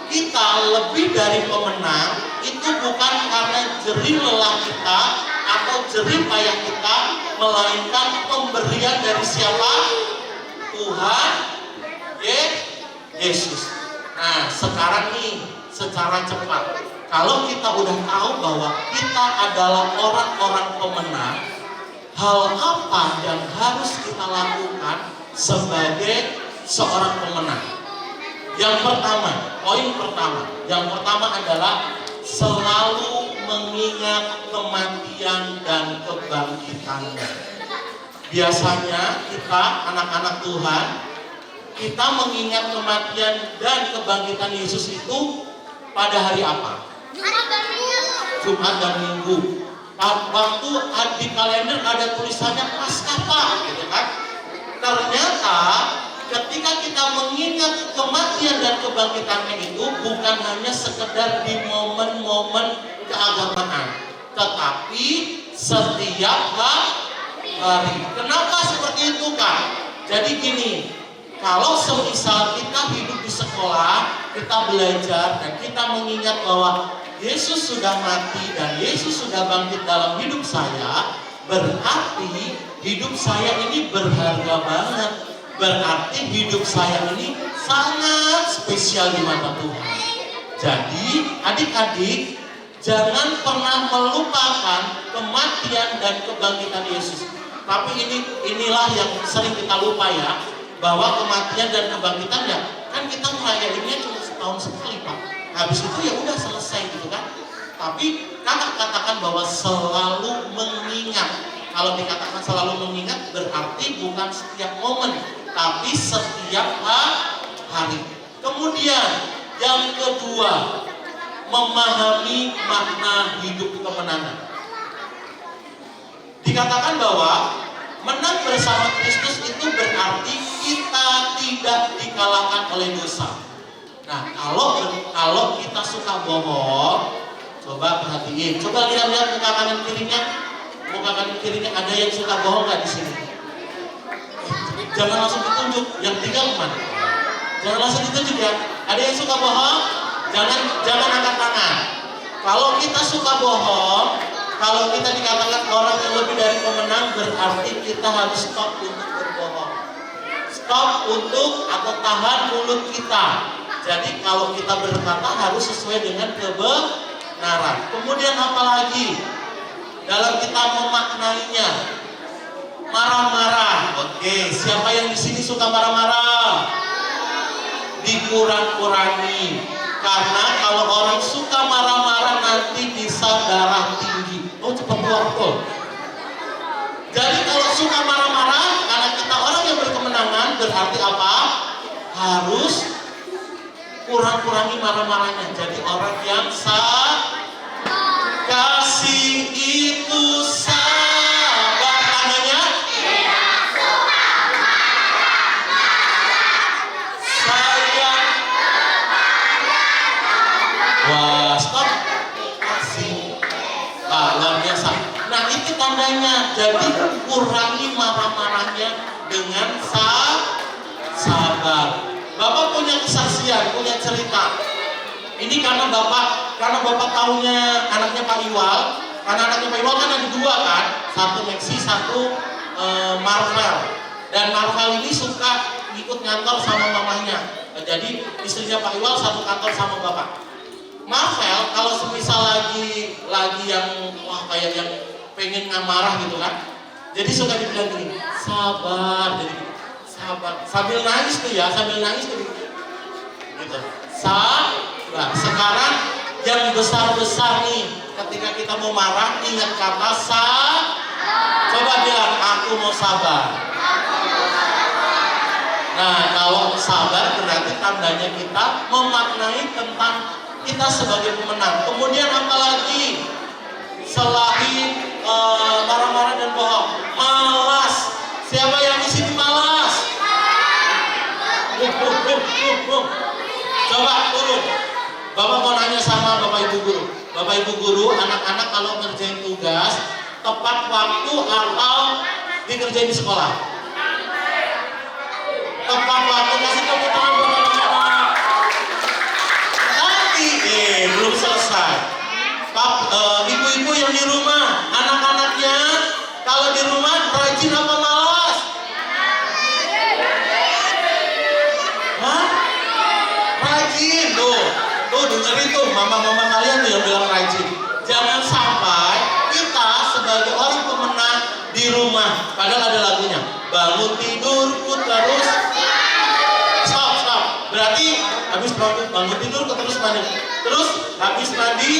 kita lebih dari pemenang itu bukan karena jerih lelah kita atau jerih payah kita, melainkan pemberian dari siapa? Tuhan Yesus. Nah, sekarang nih secara cepat, kalau kita udah tahu bahwa kita adalah orang-orang pemenang, hal apa yang harus kita lakukan sebagai seorang pemenang? Yang pertama adalah selalu mengingat kematian dan kebangkitannya. Biasanya kita anak-anak Tuhan, kita mengingat kematian dan kebangkitan Yesus itu pada hari apa? Jumat dan Minggu. Waktu di kalender ada tulisannya Paskah, gitu kan? Ternyata ketika kita mengingat kematian dan kebangkitannya itu bukan hanya sekedar di momen-momen keagamaan, tetapi setiap hari. Kenapa seperti itu, Kak? Jadi gini, kalau semisal kita hidup di sekolah, kita belajar dan kita mengingat bahwa Yesus sudah mati dan Yesus sudah bangkit dalam hidup saya, berarti hidup saya ini berharga banget. Berarti hidup saya ini sangat spesial di mata Tuhan. Jadi adik-adik, jangan pernah melupakan kematian dan kebangkitan Yesus. Tapi inilah yang sering kita lupa ya, bahwa kematian dan kebangkitan ya kan kita merayainnya cuma setahun sekali, Pak. Habis itu ya udah selesai gitu kan. Tapi kakak katakan bahwa selalu mengingat. Kalau dikatakan selalu mengingat berarti bukan setiap momen, tapi setiap hari. Kemudian yang kedua, memahami makna hidup kemenangan. Dikatakan bahwa menang bersama Kristus itu berarti kita tidak dikalahkan oleh dosa. Nah, kalau kita suka bohong, coba perhatiin, coba lihat muka kanan kirinya. Muka kanan kirinya ada yang suka bohong nggak di sini? Jangan langsung ditunjuk. Yang tiga kemana? Jangan langsung ditunjuk ya. Ada yang suka bohong? Jangan angkat tangan. Kalau kita suka bohong, kalau kita dikatakan orang yang lebih dari pemenang, berarti kita harus stop untuk berbohong. Stop untuk atau tahan mulut kita. Jadi kalau kita berkata harus sesuai dengan kebenaran. Kemudian apa lagi? Dalam kita memaknainya, marah-marah. Oke, siapa yang di sini suka marah-marah? Dikurang-kurangi. Karena kalau orang suka marah-marah nanti bisa darah tinggi. Oh, cepat waktu. Jadi kalau suka marah-marah, karena kita orang yang berkemenangan, berarti apa? Harus kurang-kurangi marah-marahnya. Jadi orang yang kasih itu sabar. Tangannya sayang. Wah, stop. Kasih. Luar biasa. Nah, itu tandanya. Jadi kurangi marah-marahnya dengan sabar. Bapak punya kesaksian, punya cerita. Ini karena bapak tahunya anaknya Pak Iwal. Karena anaknya Pak Iwal kan ada dua kan, satu Maxi, satu Marvel. Dan Marvel ini suka ikut ngantor sama mamanya. Jadi istrinya Pak Iwal satu kantor sama bapak. Marvel kalau semisal lagi yang kayak yang pengen ngamarah gitu kan. Jadi suka dibilang gini, sabar, jadi sabar. Sambil nangis tuh gitu. Sabar. Sekarang yang besar-besar nih, ketika kita mau marah, ingat kata coba bilang, aku mau sabar. Nah, kalau sabar berarti tandanya kita memaknai tentang kita sebagai pemenang. Kemudian apa lagi? Selain marah-marah dan bohong, malas. Siapa yang di sini malas? Coba turun. Bapak mau nanya sama Bapak Ibu Guru. Bapak Ibu Guru, anak-anak kalau ngerjain tugas tepat waktu atau dikerjain di sekolah? Tepat waktu. Kasih tepuk tangan buat anak-anak. Nanti belum selesai. Ibu-ibu yang di rumah, anak-anaknya kalau di rumah rajin apa malas? Hah? Rajin tuh dengerin tuh mama-mama kalian tuh yang bilang rajin. Jangan sampai kita sebagai orang pemenang di rumah, padahal ada lagunya, bangun tidurku terus stop. Berarti habis bangun tidur terus mandi, terus habis mandi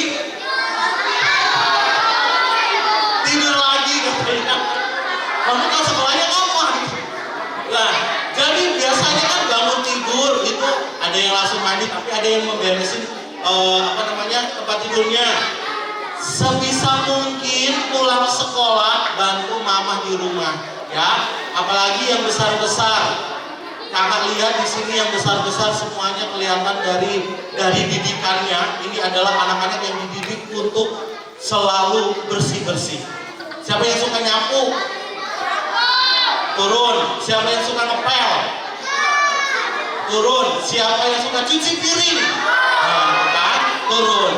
tidur lagi katanya. Kamu kan sekolahnya kapan? Nah, jadi biasanya kan bangun tidur itu ada yang langsung mandi, tapi ada yang memberesin tempat tidurnya. Sebisa mungkin pulang sekolah bantu mama di rumah, ya. Apalagi yang besar-besar. Kakak lihat di sini yang besar-besar semuanya kelihatan dari didikannya. Ini adalah anak-anak yang dididik untuk selalu bersih-bersih. Siapa yang suka nyapu? Turun. Siapa yang suka ngepel? Turun. Siapa yang suka cuci piring? Nah, turun.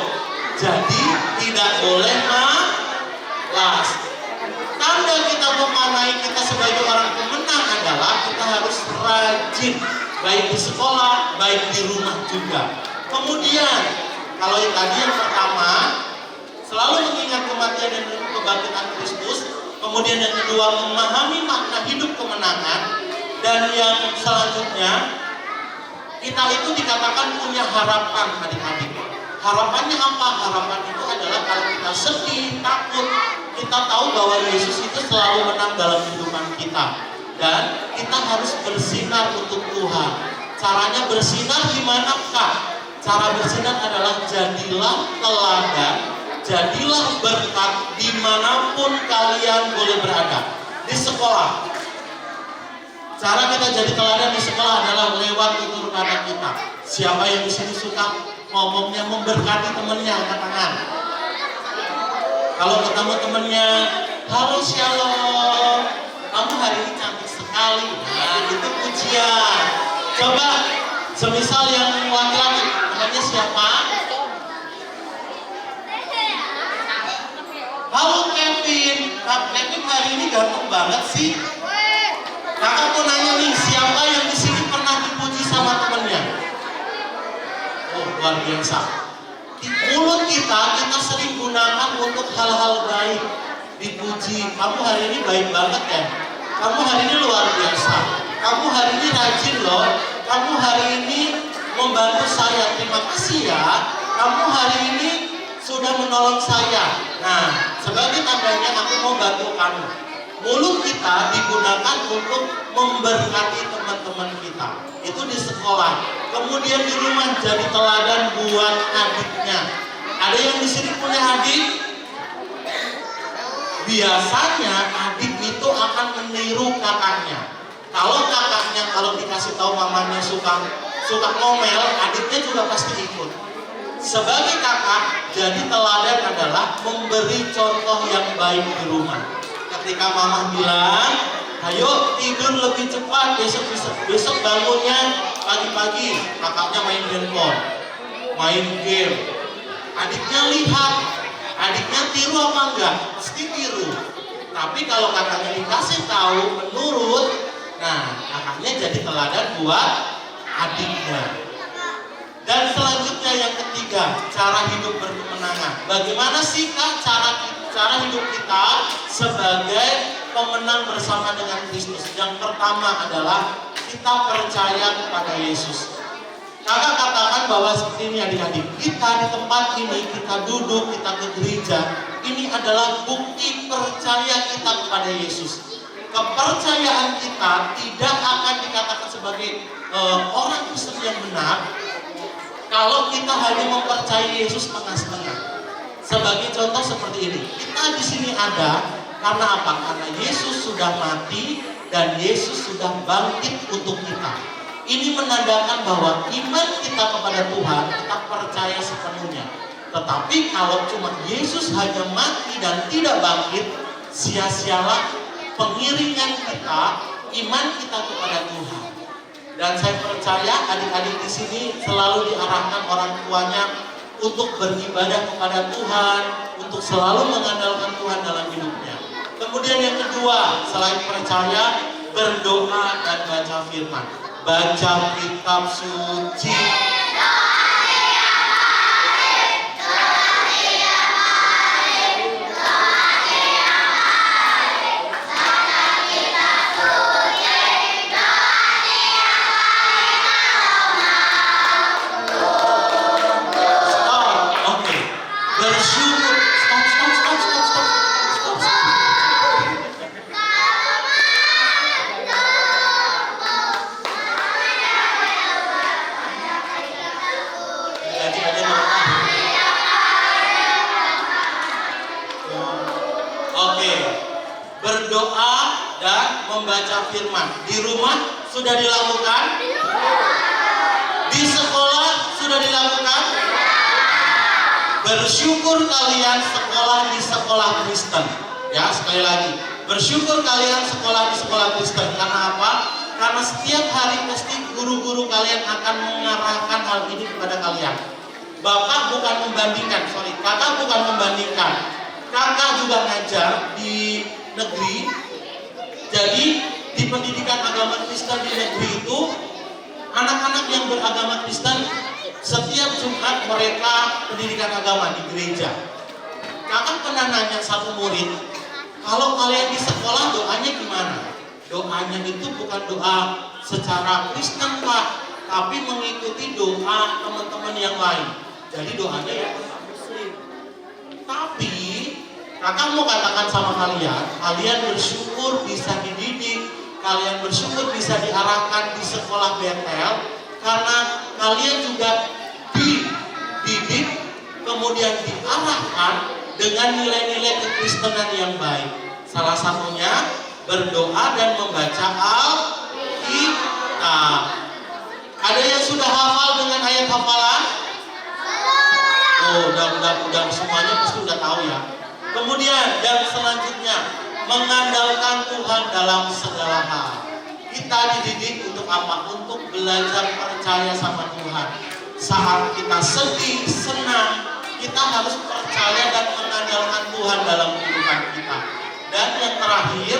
Jadi tidak boleh malas. Tanda kita memaknai kita sebagai orang pemenang adalah kita harus rajin, baik di sekolah, baik di rumah juga. Kemudian, kalau yang tadi yang pertama, selalu mengingat kematian dan kebangkitan Kristus. Kemudian yang kedua, memahami makna hidup kemenangan. Dan yang selanjutnya, kita itu dikatakan punya harapan, adik-adik. Harapannya apa? Harapan itu adalah kalau kita sedih, takut, kita tahu bahwa Yesus itu selalu menang dalam kehidupan kita. Dan kita harus bersinar untuk Tuhan. Caranya bersinar gimana, Kak? Cara bersinar adalah jadilah teladan, jadilah berkat dimanapun kalian boleh berada. Di sekolah, cara kita jadi teladan di sekolah adalah lewat tutur kata kita. Siapa yang di sini suka ngomongnya memberkati temennya, angkat tangan. Kalau ketemu temennya, halo shalom, kamu hari ini cantik sekali. sekali. Nah, itu pujian. Coba, semisal yang laki-laki, namanya siapa? Halo Kevin. Kevin hari ini ganteng banget sih. Kakak mau nanya nih, siapa yang di sini pernah dipuji sama temennya? Oh, luar biasa. Di mulut kita sering gunakan untuk hal-hal baik. Dipuji, kamu hari ini baik banget ya. Kamu hari ini luar biasa. Kamu hari ini rajin loh. Kamu hari ini membantu saya. Terima kasih ya. Kamu hari ini sudah menolong saya. Nah, sebagai tandanya aku mau bantu kamu. Mulut kita digunakan untuk memberkati teman-teman kita. Itu di sekolah. Kemudian di rumah jadi teladan buat adiknya. Ada yang di sini punya adik? Biasanya adik itu akan meniru kakaknya. Kalau dikasih tahu mamanya suka ngomel, adiknya juga pasti ikut. Sebagai kakak, jadi teladan adalah memberi contoh yang baik di rumah. Ketika mama bilang, ayo tidur lebih cepat, besok bangunnya pagi-pagi, kakaknya main handphone, main game. Adiknya lihat, adiknya tiru apa enggak? Pasti tiru. Tapi kalau kakaknya dikasih tahu menurut, nah kakaknya jadi teladan buat adiknya. Dan selanjutnya yang ketiga, cara hidup berkemenangan. Bagaimana sih Kak cara hidup kita sebagai pemenang bersama dengan Kristus? Yang pertama adalah kita percaya kepada Yesus. Kakak katakan bahwa seperti ini adik-adik, kita di tempat ini, kita duduk, kita ke gereja, ini adalah bukti percaya kita kepada Yesus. Kepercayaan kita tidak akan dikatakan sebagai orang Kristen yang benar kalau kita hanya mempercayai Yesus setengah-setengah. Sebagai contoh seperti ini, kita di sini ada karena apa? Karena Yesus sudah mati dan Yesus sudah bangkit untuk kita. Ini menandakan bahwa iman kita kepada Tuhan kita percaya sepenuhnya. Tetapi kalau cuma Yesus hanya mati dan tidak bangkit, sia-sialah pengiringan kita, iman kita kepada Tuhan. Dan saya percaya adik-adik di sini selalu diarahkan orang tuanya untuk beribadah kepada Tuhan, untuk selalu mengandalkan Tuhan dalam hidupnya. Kemudian yang kedua, selain percaya, berdoa dan baca firman. Baca kitab suci. Berdoa dan membaca firman. Di rumah sudah dilakukan? Di sekolah sudah dilakukan? Bersyukur kalian sekolah di sekolah Kristen. Ya, sekali lagi. Bersyukur kalian sekolah di sekolah Kristen. Karena apa? Karena setiap hari pasti guru-guru kalian akan mengarahkan hal ini kepada kalian. Kakak bukan membandingkan. Kakak juga ngajar di negeri. Jadi di pendidikan agama Kristen di negeri itu, anak-anak yang beragama Kristen setiap Jumat mereka pendidikan agama di gereja. Kakak pernah nanya satu murid, kalau kalian di sekolah doanya gimana? Doanya itu bukan doa secara Kristen Pak, tapi mengikuti doa teman-teman yang lain. Jadi doanya ya Muslim. Tapi kakak mau katakan sama kalian bersyukur bisa dididik, kalian bersyukur bisa diarahkan di sekolah Betel, karena kalian juga dididik, kemudian diarahkan dengan nilai-nilai kekristenan yang baik. Salah satunya berdoa dan membaca Alkitab. Ada yang sudah hafal dengan ayat hafalan? Oh, udah semuanya pasti udah tahu ya. Kemudian yang selanjutnya, mengandalkan Tuhan dalam segala hal. kita dididik untuk apa? Untuk belajar percaya sama Tuhan. Saat kita sedih, senang, kita harus percaya dan mengandalkan Tuhan dalam kehidupan kita. Dan yang terakhir,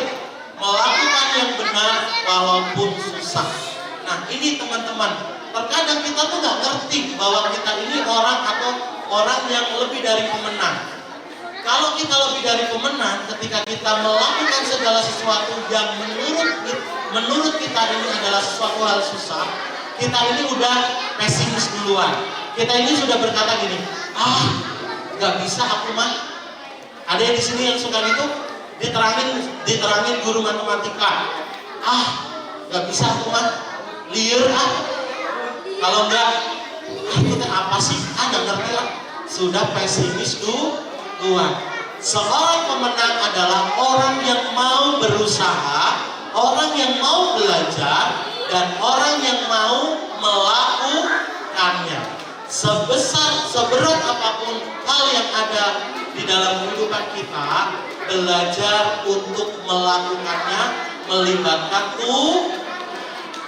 melakukan yang benar walaupun susah. Nah ini teman-teman, terkadang kita tuh nggak ngerti bahwa kita ini orang atau orang yang lebih dari pemenang. Kalau kita lebih dari pemenang, ketika kita melakukan segala sesuatu yang menurut kita ini adalah sesuatu hal susah, kita ini udah pesimis duluan. Kita ini sudah berkata gini, nggak bisa aku mah. Ada yang di sini yang suka gitu, diterangin guru matematika, nggak bisa aku mah, liar Kalau enggak, itu apa sih? Nggak ngerti lah. Sudah pesimis duluan. Seorang pemenang adalah orang yang mau berusaha, orang yang mau belajar, dan orang yang mau melakukannya. Seberat apapun hal yang ada di dalam kehidupan kita, belajar untuk melakukannya melibatkan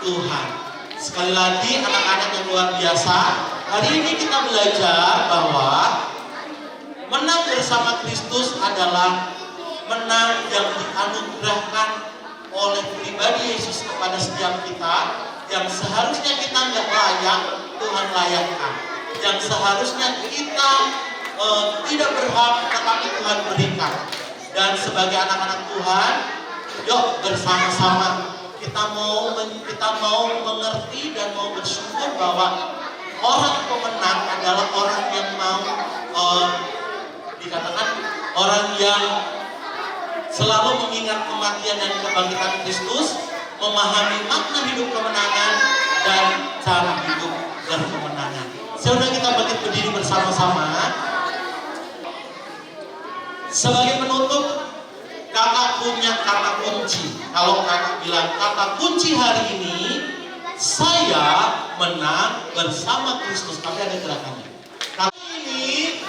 Tuhan. Sekali lagi anak-anak yang luar biasa, hari ini kita belajar bahwa menang bersama Kristus adalah menang yang dianugerahkan oleh pribadi Yesus kepada setiap kita, yang seharusnya kita nggak layak, Tuhan layakkan. Yang seharusnya kita tidak berhak, tetapi Tuhan berikan. Dan sebagai anak-anak Tuhan, yuk bersama-sama kita mau mengerti dan mau bersyukur bahwa orang pemenang adalah orang yang mau dikatakan orang yang selalu mengingat kematian dan kebangkitan Kristus, memahami makna hidup kemenangan dan cara hidup berkemenangan. Sudah kita bangkit berdiri bersama-sama. Sebagai penutup, kakak punya kata kunci. Kalau kakak bilang kata kunci hari ini, saya menang bersama Kristus. Tapi ada gerakannya. Kata ini,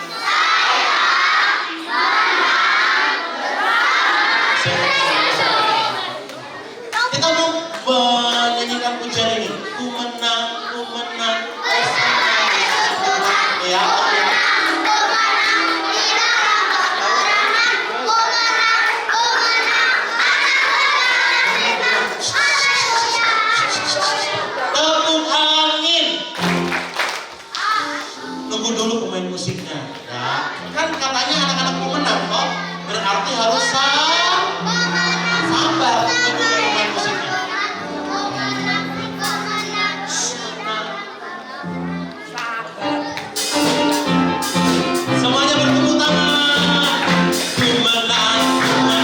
kita mau menyanyikan pujian ini. Ku menang bersama Kristus. Ya. Tunggu dulu pemain musiknya, ya. Kan katanya anak-anak pemenang kok, berarti harus sabar. Tunggu dulu pemain musiknya. Semuanya bertepuk tangan. Ku menang bersama Tuhan.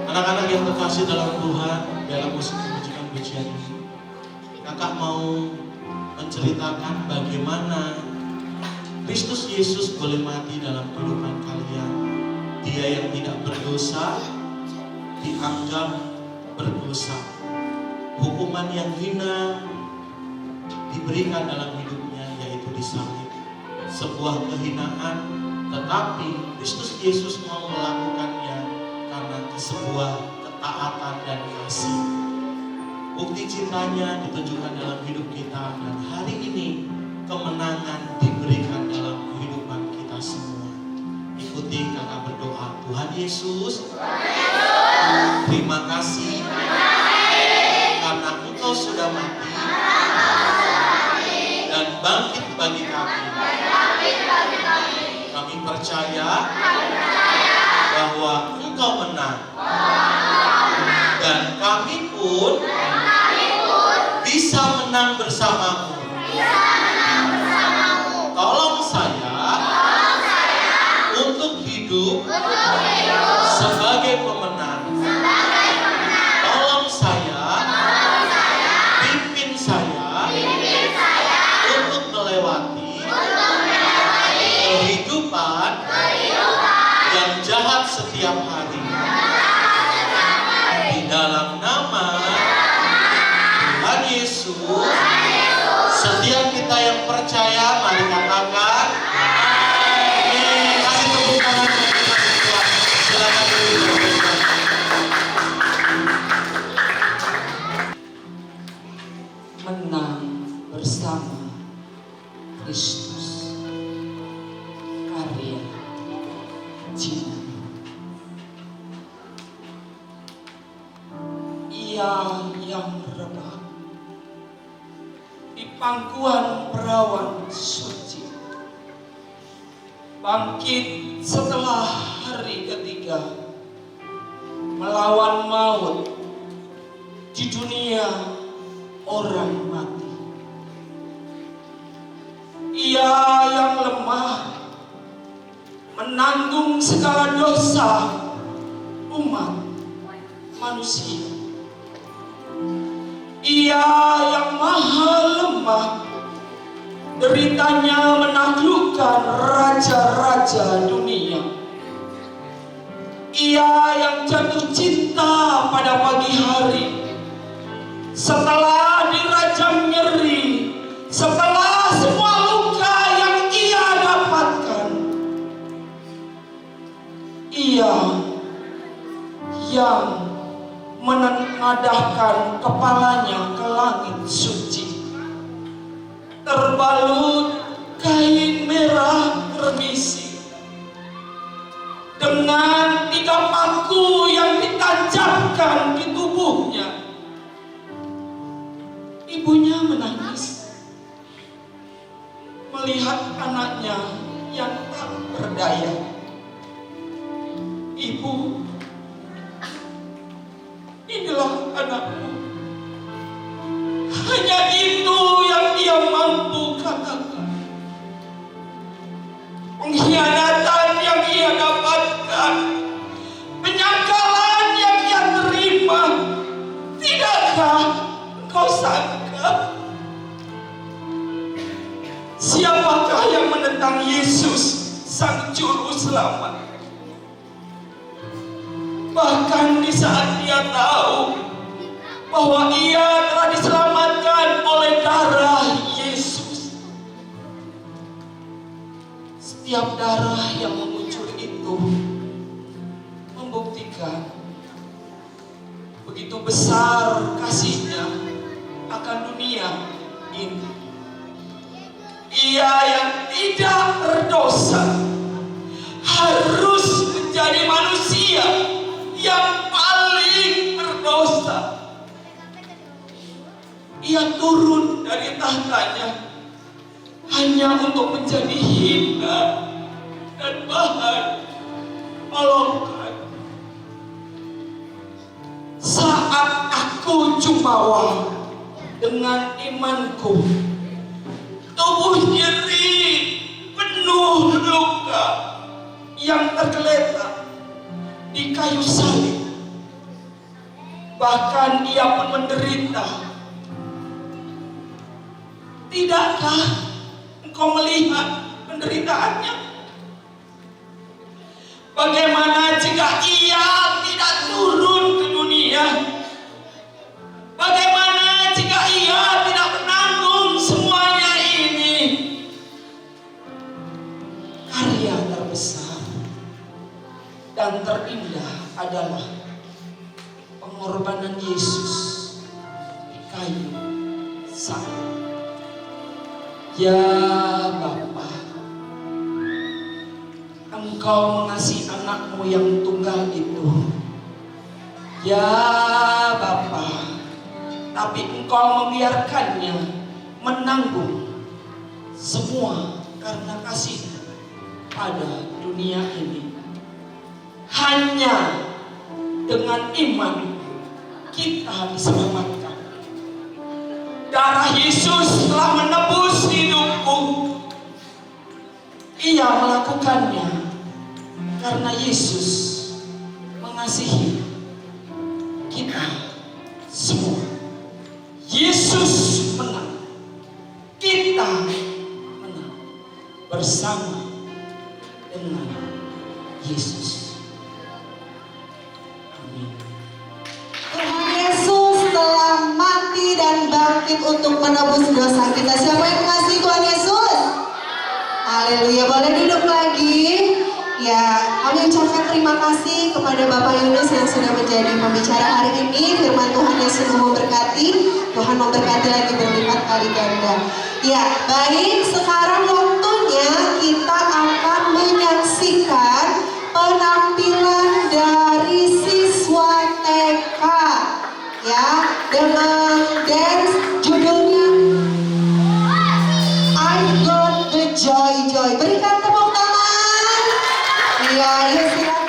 Anak-anak yang terkasih dalam Tuhan, dalam musik pujian ini, kakak mau menceritakan bagaimana Kristus Yesus boleh mati dalam kehidupan kalian. Dia yang tidak berdosa dianggap berdosa. Hukuman yang hina diberikan dalam hidupnya, yaitu disalib. Sebuah kehinaan, tetapi Kristus Yesus mau melakukannya karena sebuah ketaatan dan kasih. Bukti cintanya ditunjukkan dalam hidup kita, dan hari ini kemenangan diberikan dalam kehidupan kita semua. Ikuti kakak berdoa. Tuhan Yesus, terima kasih karena Engkau sudah mati dan bangkit bagi kami. Kami percaya bahwa Engkau menang, dan kami pun bisa menang bersamamu. Tolong saya untuk hidup sebagai pemenang. Tolong saya, pimpin saya untuk melewati kehidupan yang jahat setiap hari. Di dalam nama Tuhan Yesus, setiap kita yang percaya, mari katakan amin. Kasih tepuk tangan untuk Tuhan. Silakan duduk. Menang bersama Kristus. Karya Cina. Ia yang rebah di pangkuan perawan suci, bangkit setelah hari ketiga, melawan maut di dunia orang mati. Ia yang lemah menanggung segala dosa umat manusia. Ia yang maha lemah, deritanya menaklukkan raja-raja dunia. Ia yang jatuh cinta pada pagi hari, setelah dirajam nyeri, setelah semua luka yang ia dapatkan. Ia yang menengadahkan kepalanya ke langit suci, terbalut kain merah remisi, dengan 3 paku yang ditancapkan di tubuhnya. Ibunya menangis melihat anaknya yang tak berdaya. Ibu, inilah anakmu. Hanya itu yang ia mampu katakan. Pengkhianatan yang ia dapatkan, penyangkalan yang ia terima, tidakkah engkau sangka? Siapakah yang menentang Yesus, Sang Juru Selamat? Bahkan di saat dia tahu bahwa ia telah diselamatkan oleh darah Yesus, setiap darah yang mengucur itu membuktikan begitu besar kasihnya akan dunia ini. Ia yang tidak berdosa harus menjadi manusia yang paling berdosa. Ia turun dari tahtanya hanya untuk menjadi hina dan bahan olokkan. Saat aku jumawa dengan imanku, tubuh nyeri, penuh luka yang tergeletak di kayu salib. Bahkan ia pun menderita Tidakkah engkau melihat penderitaannya? Bagaimana jika ia tidak turun ke dunia? Bagaimana jika ia tidak menanggung semuanya ini? Karya terbesar dan terindah adalah pengorbanan Yesus di kayu salib. Ya Bapa, Engkau mengasihi anakmu yang tunggal itu. Ya Bapa, tapi Engkau membiarkannya menanggung semua karena kasih pada dunia ini. Hanya dengan iman kita diselamatkan. Darah Yesus telah menebus hidupku. Ia melakukannya karena Yesus mengasihi kita semua. Yesus menang, kita menang bersama dengan Yesus. Amin. Tuhan Yesus telah mati dan bangkit untuk menebus dosa kita. Siapa yang mengasihi Tuhan Yesus? Haleluya. Boleh duduk lagi? Ya, kami ucapkan terima kasih kepada Bapak Yunus yang sudah menjadi pembicara hari ini. Firman Tuhan Yesus memberkati. Tuhan memberkati lagi berlipat kali ganda. Ya, baik. Sekarang waktunya kita akan menyaksikan penampilan dari siswa TK. Ya, dengan dance judulnya I've Got the Joy Joy. Berikan tepuk tangan. Iya, yuk silakan.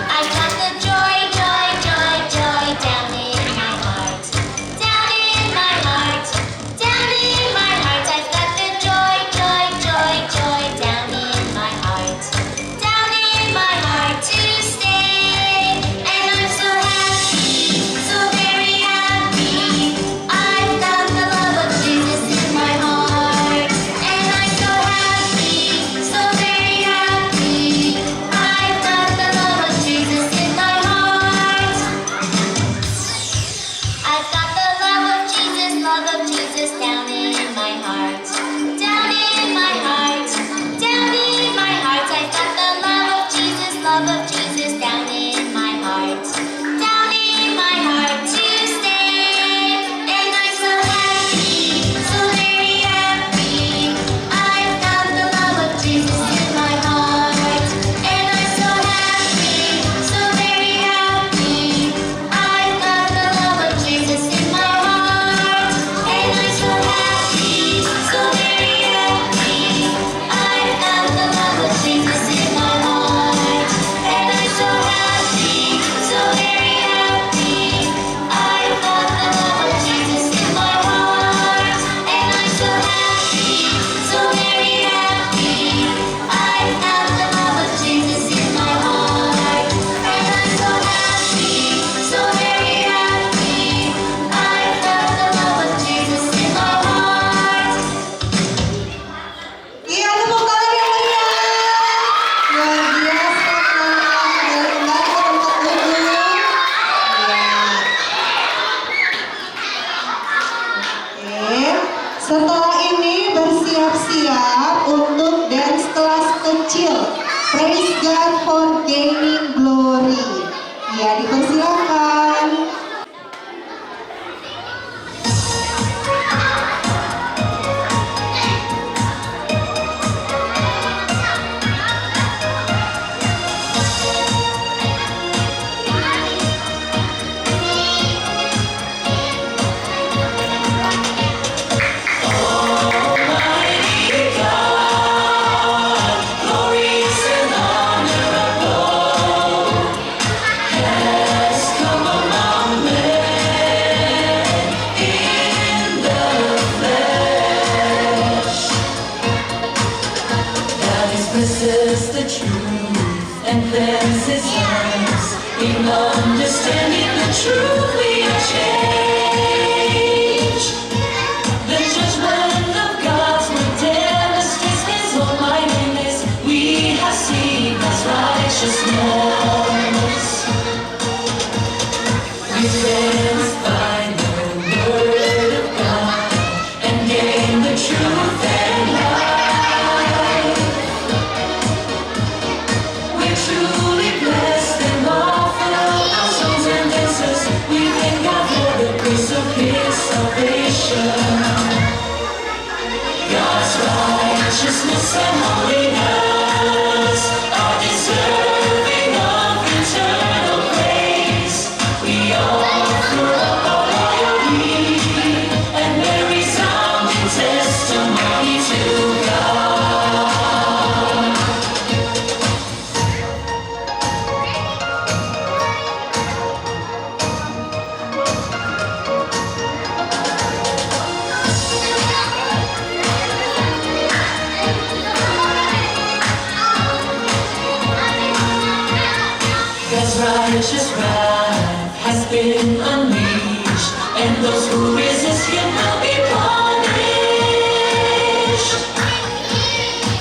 I've got the joy, joy, joy, joy down in my heart. Down in my heart. Down in my heart. I've got the joy, joy, joy, joy down in my heart. Down in my heart to stay. And I'm so happy, so very happy. I've got the love of Jesus in my heart. And I'm so happy, so very happy. I've got the love of Jesus in my heart. I've got the love of Jesus down in my heart. Down in my heart. Down in my heart. I've got the love of Jesus down in my heart. Down in my heart to stay. And I'm so happy, so very happy. I've got the love of Jesus in my heart. And I'm so happy, so very happy. I've got the love of Jesus in my heart. And I'm so happy, so very happy. I've got the love of Jesus in my heart. And I'm so happy, so very happy. I've got the love of Jesus in my heart. And I'm so happy, so very happy. I've got the love of Jesus in my heart. And I'm so happy, so very happy. I've got the love of Jesus in my heart. Iya, tepuk tangan yang meriah. Luar biasa, teman-teman. Kembali ke tempat duduk. Iya. Oke. Setelah ini bersiap-siap untuk dance kelas kecil. Praise God for gaining glory. Ya, dipersilakan. Glory and honor above. and cleanses us. In understanding the truth, we are changed. The judgment of God's word demonstrates His almightiness. We have seen God's righteousness. We stand by the word of God and gain the truth and life. We're truly blessed and offer our songs and dances. We thank God for the grace of His salvation. God's righteousness and holiness are deserving of eternal praise. We offer up our loyalty and bear resounding testimony to God. God's righteous wrath has been unleashed, and those who resist Him will be punished.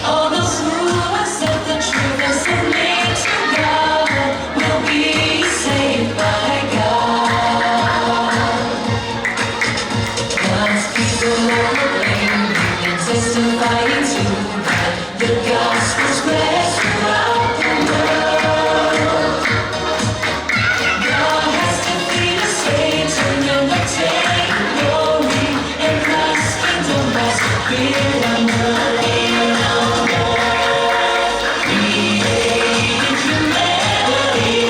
All those who accept the truth and submit to God will be saved by God. God's people are proclaiming and testifying to God. The gospel spreads throughout the world. God has defeated Satan and obtained glory, and Christ's kingdom has appeared on earth. Created humanity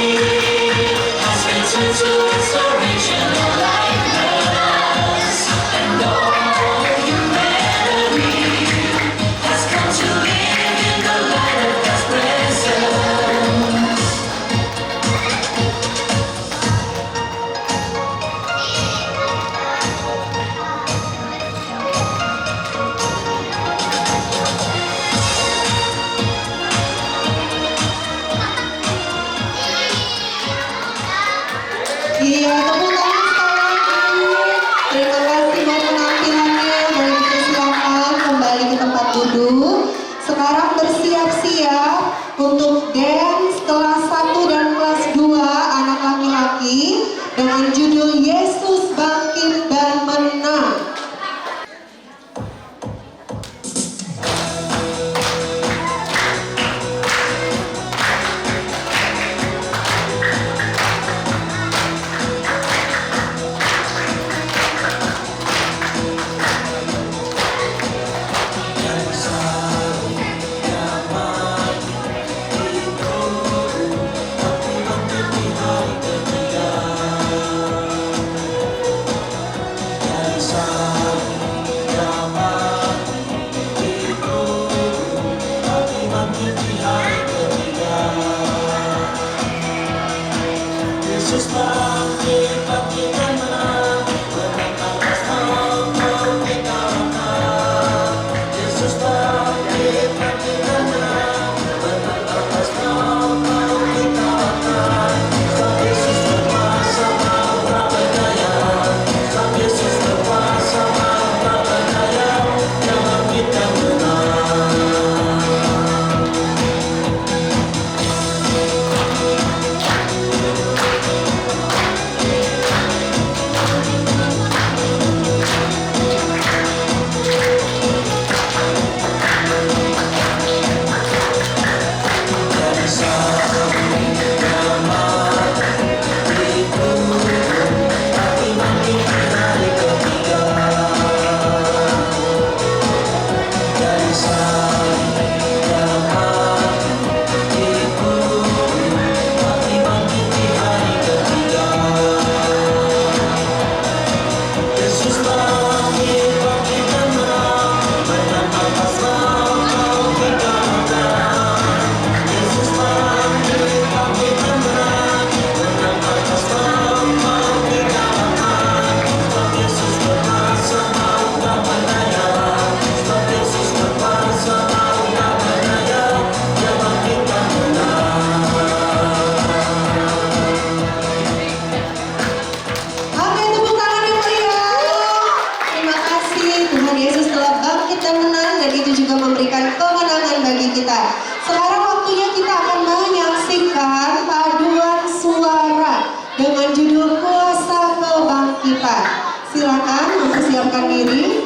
has returned to its original likeness, and all humanity has come to live in the light of God's presence. Iya, tepuk tangan sekali lagi. Terima kasih buat penampilannya. Boleh dipersilakan kembali ke tempat duduk. Sekarang bersiap-siap untuk dance kelas 1 dan kelas 2 anak laki-laki dengan judul Yesus Bangkit dan Menang. Yang selalu dapat dikubur Lady.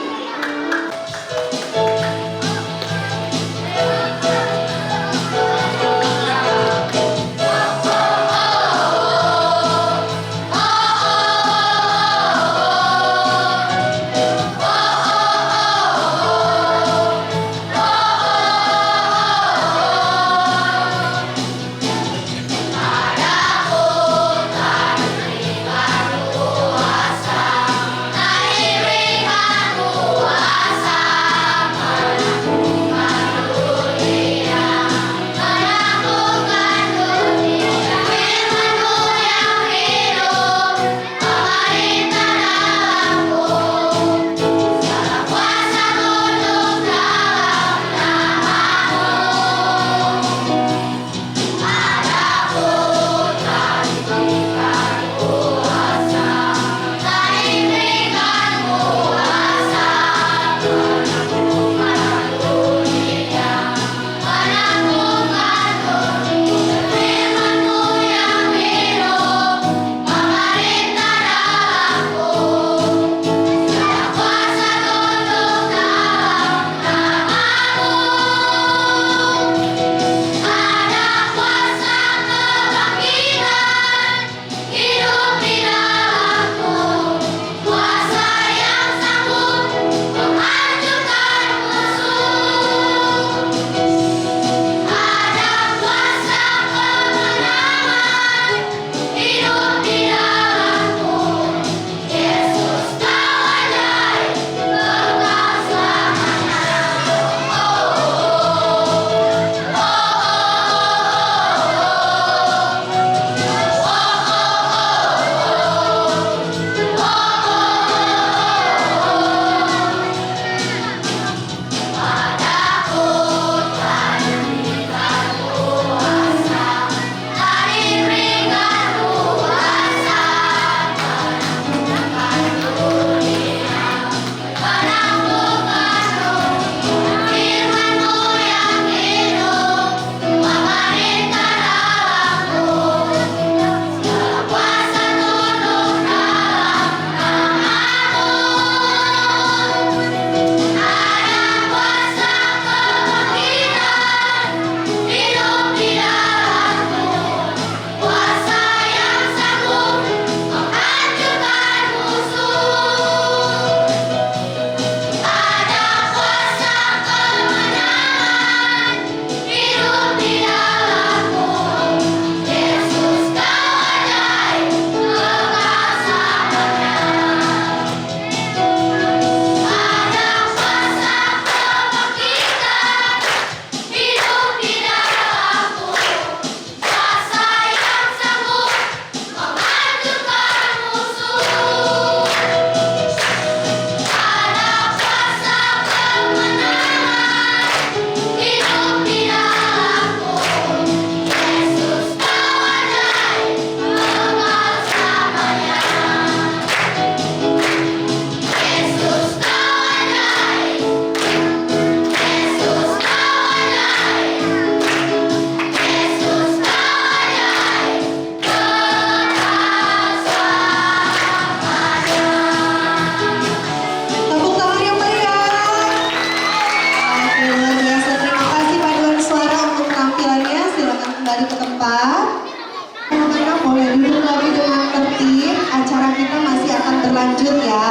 berlanjut ya.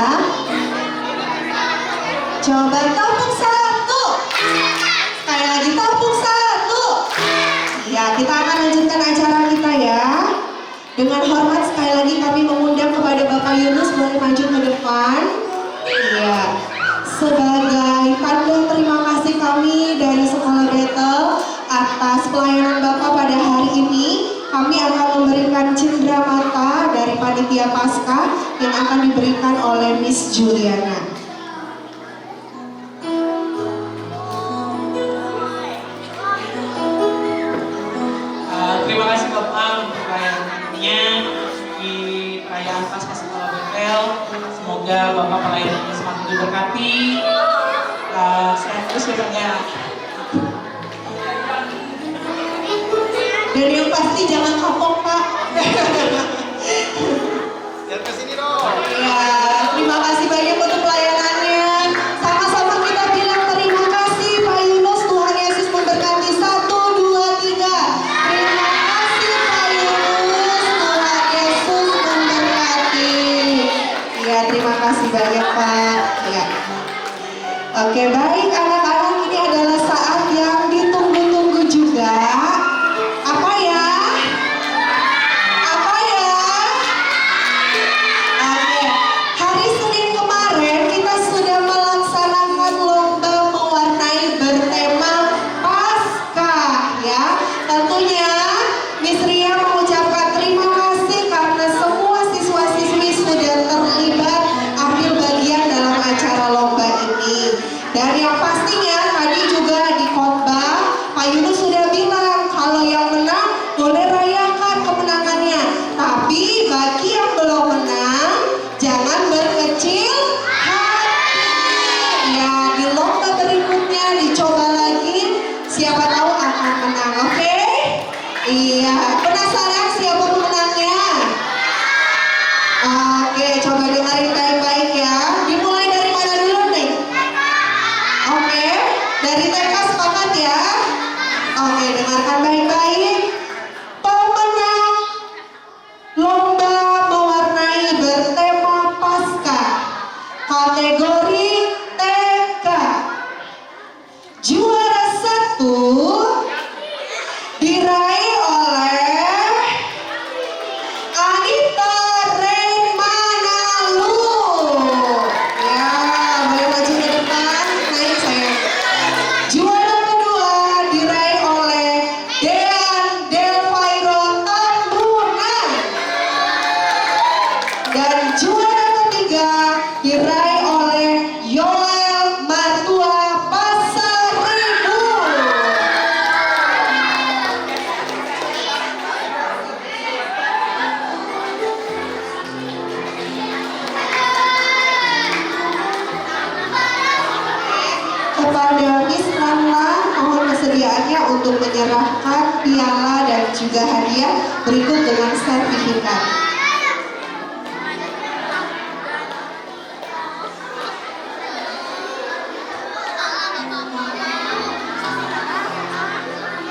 Coba tepuk satu. Sekali lagi tepuk satu. Ya, kita akan lanjutkan acara kita ya. Dengan hormat sekali lagi kami mengundang kepada Bapak Yunus boleh maju ke depan. Iya. Sebagai tanda terima kasih kami dari Sekolah Bethel atas pelayanan Bapak pada hari ini, kami akan memberikan cindera mata dari panitia Paskah yang akan diberikan oleh Miss Juliana. Terima kasih Bapak untuk pelayanannya di perayaan Paskah Sekolah Bethel. Semoga Bapak pelayanannya semakin diberkati. Sehat terus ya Pak ya. Dan yang pasti jangan kapok Pak. Lihat ke sini dong. Ya, terima kasih banyak untuk pelayanannya. Bapak. Ya. Oke, baik anak-anak, ini adalah saat yang ditunggu-tunggu juga. Apa ya? Apa ya? Oke, hari Senin kemarin kita sudah melaksanakan lomba mewarnai bertema Paskah ya. Tentunya Miss Ria mengucapkan terima kasih karena semua siswa-siswi sudah terlibat ambil bagian dalam acara lomba ini. Dan yang pastinya tadi juga di khotbah Pak Yunus sudah bilang kalau yang menang boleh rayakan kemenangannya. Tapi bagi yang belum menang jangan berkecil hati. Ya, di lomba berikutnya dicoba lagi, siapa tahu akan menang. Oke? Iya, penasaran siapa pemenangnya? Oke, coba dengerin baik-baik ya. Dimulai dari mana dulu nih? Oke, dari TK sepakat ya? Oke, dengarkan baik-baik. Pemenang lomba mewarnai bertema Paskah kategori TK. Juara 1 diraih oleh Anita Remanalu. Ya, boleh maju ke depan. Naik saya. Juara kedua diraih oleh Dean Delvairo Tambunan. Dan juara ketiga diraih oleh Yoel Martua Pasaribu. Kepada Miss Ramlan mohon kesediaannya untuk menyerahkan piala dan juga hadiah berikut dengan sertifikat.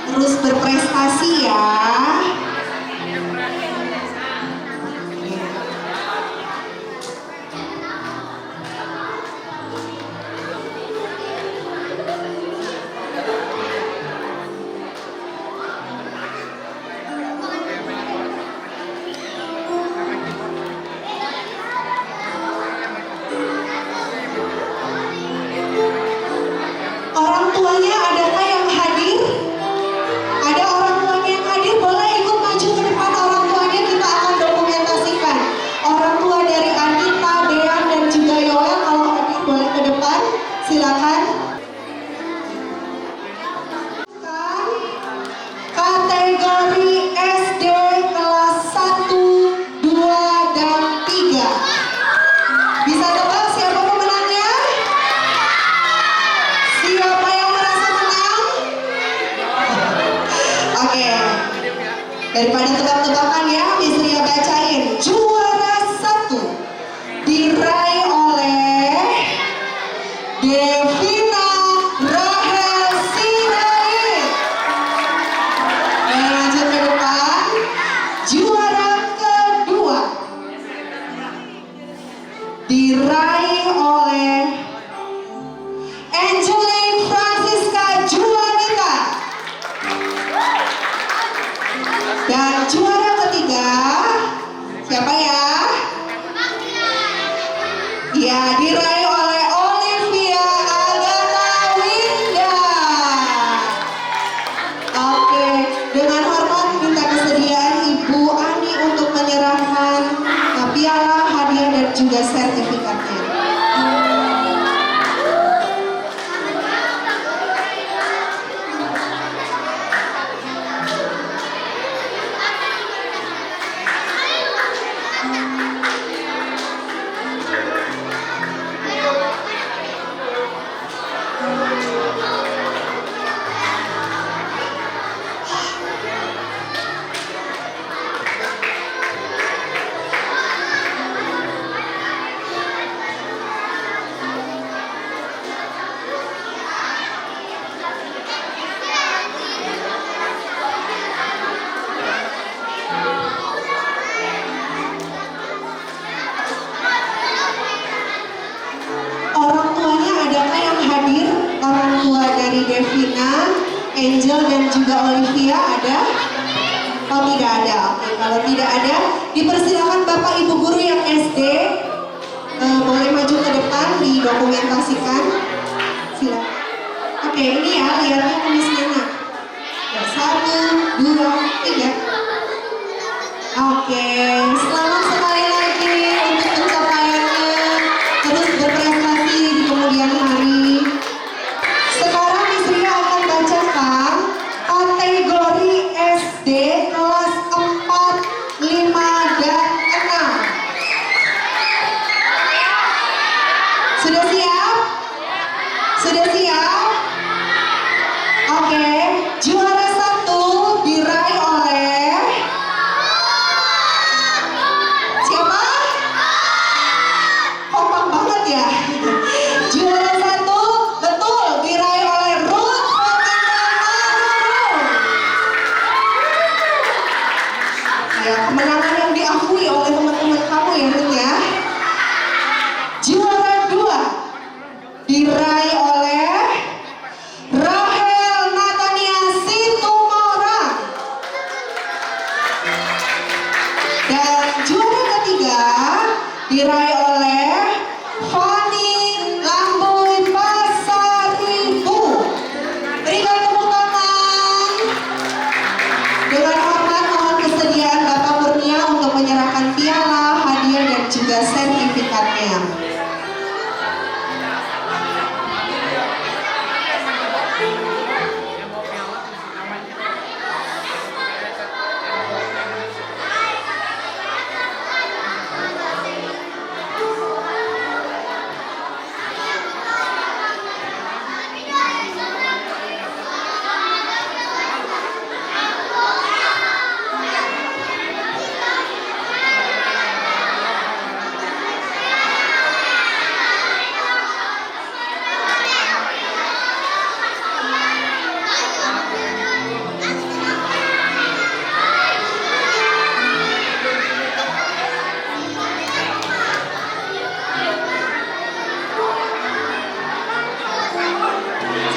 Terus berprestasi ya. Orang tuanya adakah yang hadir? Ada orang tuanya yang hadir, boleh ikut maju ke depan orang tuanya, kita akan dokumentasikan. Orang tua dari Anita, Dean, dan juga Yoel kalau hadir boleh ke depan, silakan. Kategori SD kelas 1, 2, dan 3. Bisa tebak siapa pemenangnya? Siapa yang merasa menang? Oke. Daripada tebak-tebakan ya, Miss Ria bacain. Juara 1 diraih oleh Devina Rahel Sirait. Lanjut ke depan. Juara kedua diraih oleh Angeline Francisca Juanita. Dan juara ketiga siapa ya? Ya, diraih oleh Olivia Agatha Winda. Oke, dengan hormat minta kesediaan Ibu Ani untuk menyerahkan piala, hadiah, dan juga sertifikatnya. Angel dan juga Olivia ada? Oh tidak ada. Oke, kalau tidak ada, dipersilakan Bapak Ibu guru yang SD boleh maju ke depan didokumentasikan. Silakan. Oke, ini ya lihatnya kemiskinan. Ya, 1, 2, 3. Oke, selamat sekali lagi untuk pencapaiannya. Terus berprestasi di kemudian hari. Sekarang Miss Ria akan bacakan kategori SD kelas 4, 5, dan 6. Sudah siap? Sudah siap? Oke, juara 1 diraih oleh siapa? Kompak banget ya. Juara 1 betul diraih oleh Ruth Fatimah Nurul. Ya, kemenangan yang diakui oleh teman-teman kamu ya Ruth ya. Juara 2 diraih oleh Rahel Natania Situmorang. Dan juara ketiga diraih oleh Fani Lambuy Pasaribu. Berikan tepuk tangan. Dengan hormat mohon kesediaan Bapak Kurnia untuk menyerahkan piala, hadiah dan juga sertifikatnya.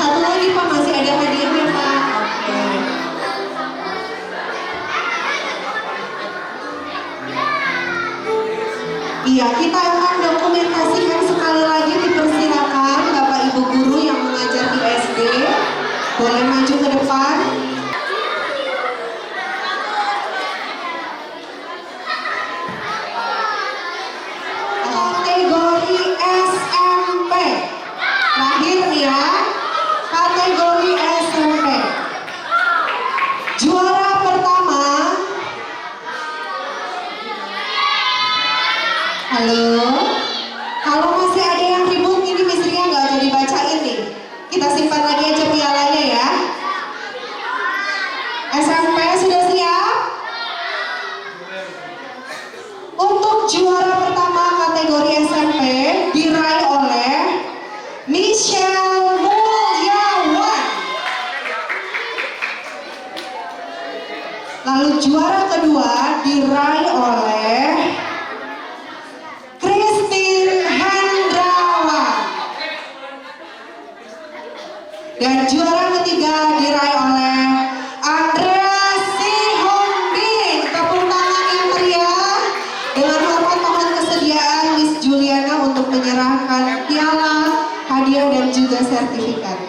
Satu lagi Pak, masih ada hadiahnya Pak. Oke. Iya, kita akan dokumentasikan sekali lagi, dipersilakan Bapak Ibu guru yang mengajar di SD boleh maju ke depan. Kategori SMP. Lahir ya. Kategori SMP. Juara pertama. Halo. Kalau masih ada yang ribut ini Miss Ria nggak jadi bacain nih. Kita simpan lagi aja pialanya ya. SMP sudah siap? Untuk juara pertama kategori SMP diraih oleh Michelle Mulyawan. Lalu juara kedua diraih oleh Christine Hendrawan. Dan juara ketiga diraih oleh Andrea Sihombing. Tepuk tangan yang meriah. Dengan hormat mohon kesediaan Miss Juliana untuk menyerahkan piala, hadiah dan juga sertifikat.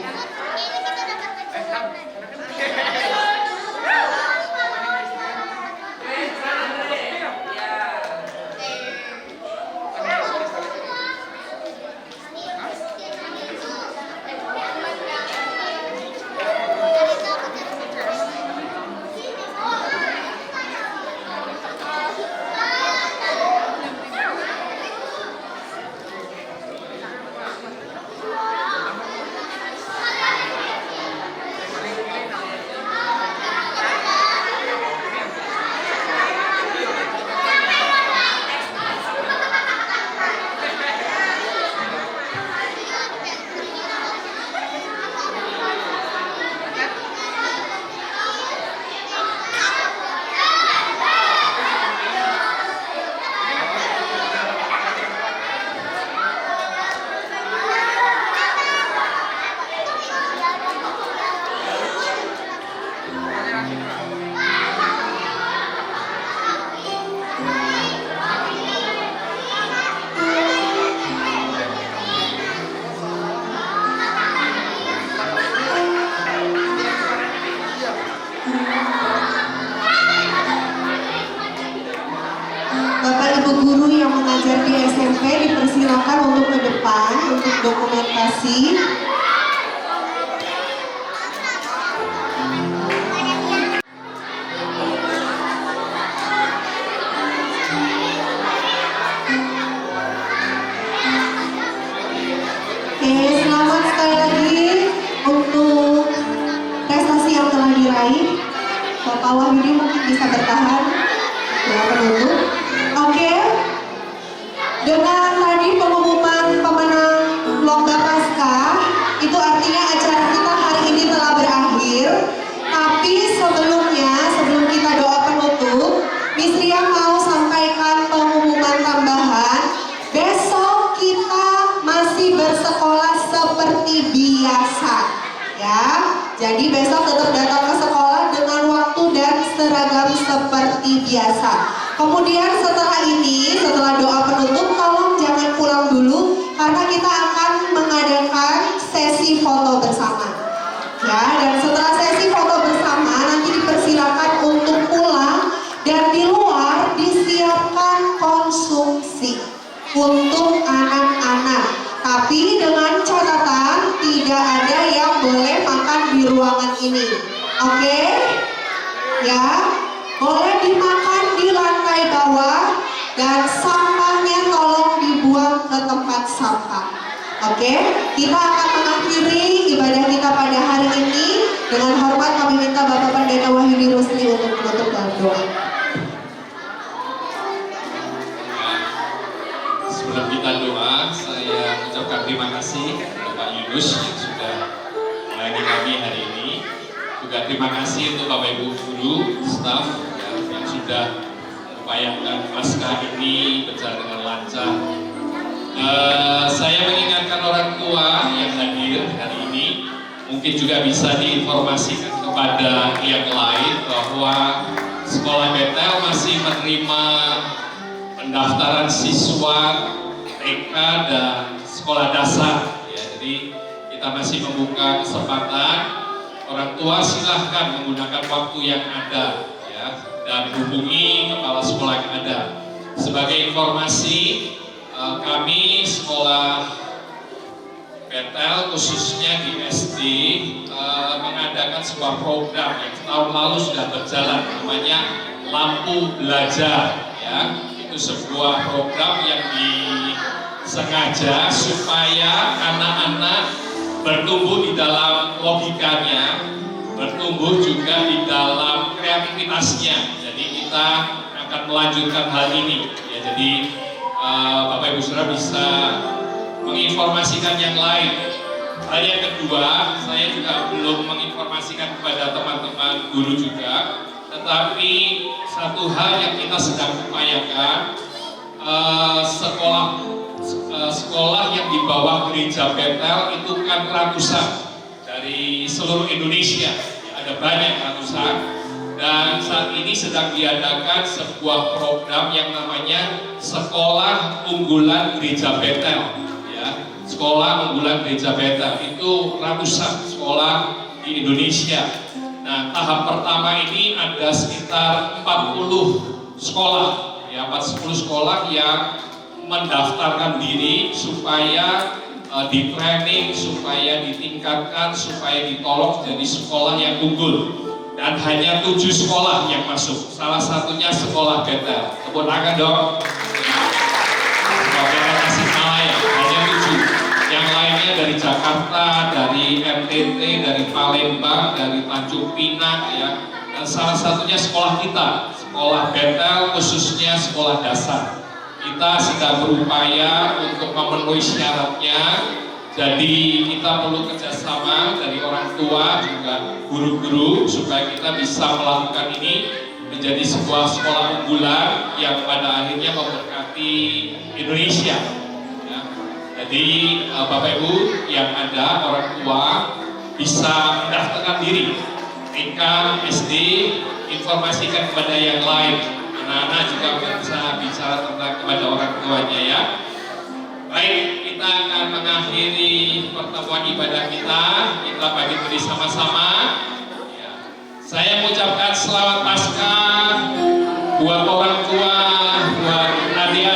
ibu guru yang mengajar di SMP dipersilakan untuk ke depan untuk dokumentasi. Oke, selamat sekali lagi untuk prestasi yang telah diraih. Bapak Wahyudi mungkin bisa bertahan ya penutup. Oke, dengan tadi pengumuman pemenang lomba Paskah, itu artinya acara kita hari ini telah berakhir. Tapi sebelumnya, sebelum kita doa penutup, Miss Ria mau sampaikan pengumuman tambahan. Besok kita masih bersekolah seperti biasa, ya. Jadi besok tetap datang ke sekolah dengan waktu dan seragam seperti biasa. Kemudian setelah ini, setelah doa penutup, tolong jangan pulang dulu karena kita akan mengadakan sesi foto bersama. Ya, dan setelah sesi foto bersama nanti dipersilakan untuk pulang dan di luar disiapkan konsumsi untuk anak-anak. Tapi dengan catatan tidak ada yang boleh makan di ruangan ini. Oke? Ya, boleh dimakan di lantai bawah dan sampahnya tolong dibuang ke tempat sampah. Oke? Kita akan mengakhiri ibadah kita pada hari ini. Dengan hormat kami minta Bapak Pendeta Wahyudi Rusli untuk menutup dalam doa. Sebelum kita doa, saya ucapkan terima kasih kepada Pak Yunus yang sudah melayani kami hari ini. Juga terima kasih untuk Bapak Ibu guru, staf yang sudah mengupayakan Paskah ini berjalan dengan lancar. Saya mengingatkan orang tua yang hadir hari ini, mungkin juga bisa diinformasikan kepada yang lain bahwa Sekolah Betel masih menerima pendaftaran siswa TK dan sekolah dasar. Ya, jadi kita masih membuka kesempatan orang tua silahkan menggunakan waktu yang ada, ya, dan hubungi kepala sekolah yang ada. Sebagai informasi, kami sekolah Betel khususnya di SD mengadakan sebuah program yang tahun lalu sudah berjalan, namanya Lampu Belajar. Ya, itu sebuah program yang disengaja supaya anak-anak bertumbuh di dalam logikanya, bertumbuh juga di dalam kreativitasnya. Jadi kita akan melanjutkan hal ini. Ya, jadi Bapak Ibu Saudara bisa menginformasikan yang lain. Hal yang kedua, saya juga belum menginformasikan kepada teman-teman guru juga, tetapi satu hal yang kita sedang upayakan, sekolah yang di bawah gereja Betel itu kan ratusan dari seluruh Indonesia, ada banyak ratusan, dan saat ini sedang diadakan sebuah program yang namanya Sekolah Unggulan Gereja Betel. Sekolah Unggulan Gereja Betel itu ratusan sekolah di Indonesia. Nah, tahap pertama ini ada sekitar 40 sekolah, ya, 40 sekolah yang mendaftarkan diri supaya di training, supaya ditingkatkan, supaya ditolong jadi sekolah yang unggul. Dan hanya 7 sekolah yang masuk. Salah satunya sekolah Betel. Tepuk tangan dong. Sekolah Betel Tasikmalaya hanya 7. Yang lainnya dari Jakarta, dari NTT, dari Palembang, dari Tanjung Pinang, ya. Dan salah satunya sekolah kita, sekolah Betel, khususnya sekolah dasar. Kita sedang berupaya untuk memenuhi syaratnya. Jadi kita perlu kerjasama dari orang tua juga guru-guru supaya kita bisa melakukan ini menjadi sebuah sekolah unggulan yang pada akhirnya memberkati Indonesia. Jadi Bapak Ibu yang ada, orang tua bisa mendaftarkan diri, TK, SD, informasikan kepada yang lain. Anak-anak juga bisa bicara tentang kepada orang tuanya, ya. Baik, kita akan mengakhiri pertemuan ibadah kita. Kita pamit bersama-sama. Ya. Saya mengucapkan selamat Paskah buat orang tua, buat adik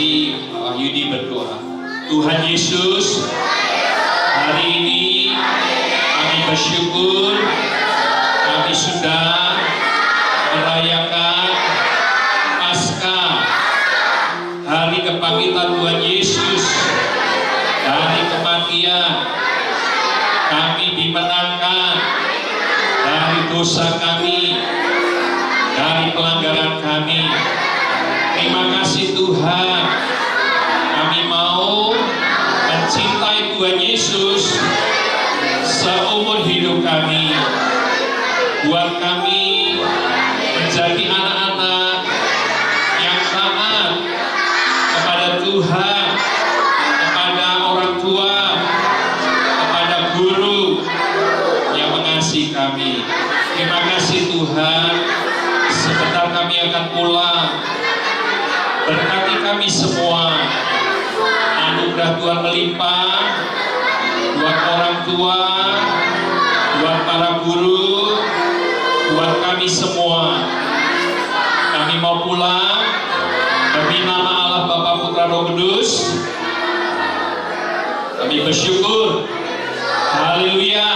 kasih Pak Yudi berdoa. Tuhan Yesus, hari ini kami bersyukur kami sudah merayakan Paskah, hari kebangkitan Tuhan Yesus dari kematian. Kami dimenangkan dari dosa kami, dari pelanggaran kami. Terima kasih Tuhan. Kami mau mencintai Tuhan Yesus seumur hidup kami. Buat kami menjadi anak-anak yang taat kepada Tuhan, kepada orang tua, kepada guru yang mengasihi kami. Terima kasih Tuhan. Sebentar kami akan pulang. Berkati kami semua. Anugerah Tuhan melimpah buat orang tua, buat para guru, buat kami semua. Kami mau pulang demi nama Allah Bapa Putra Roh Kudus. Kami bersyukur. Haleluya.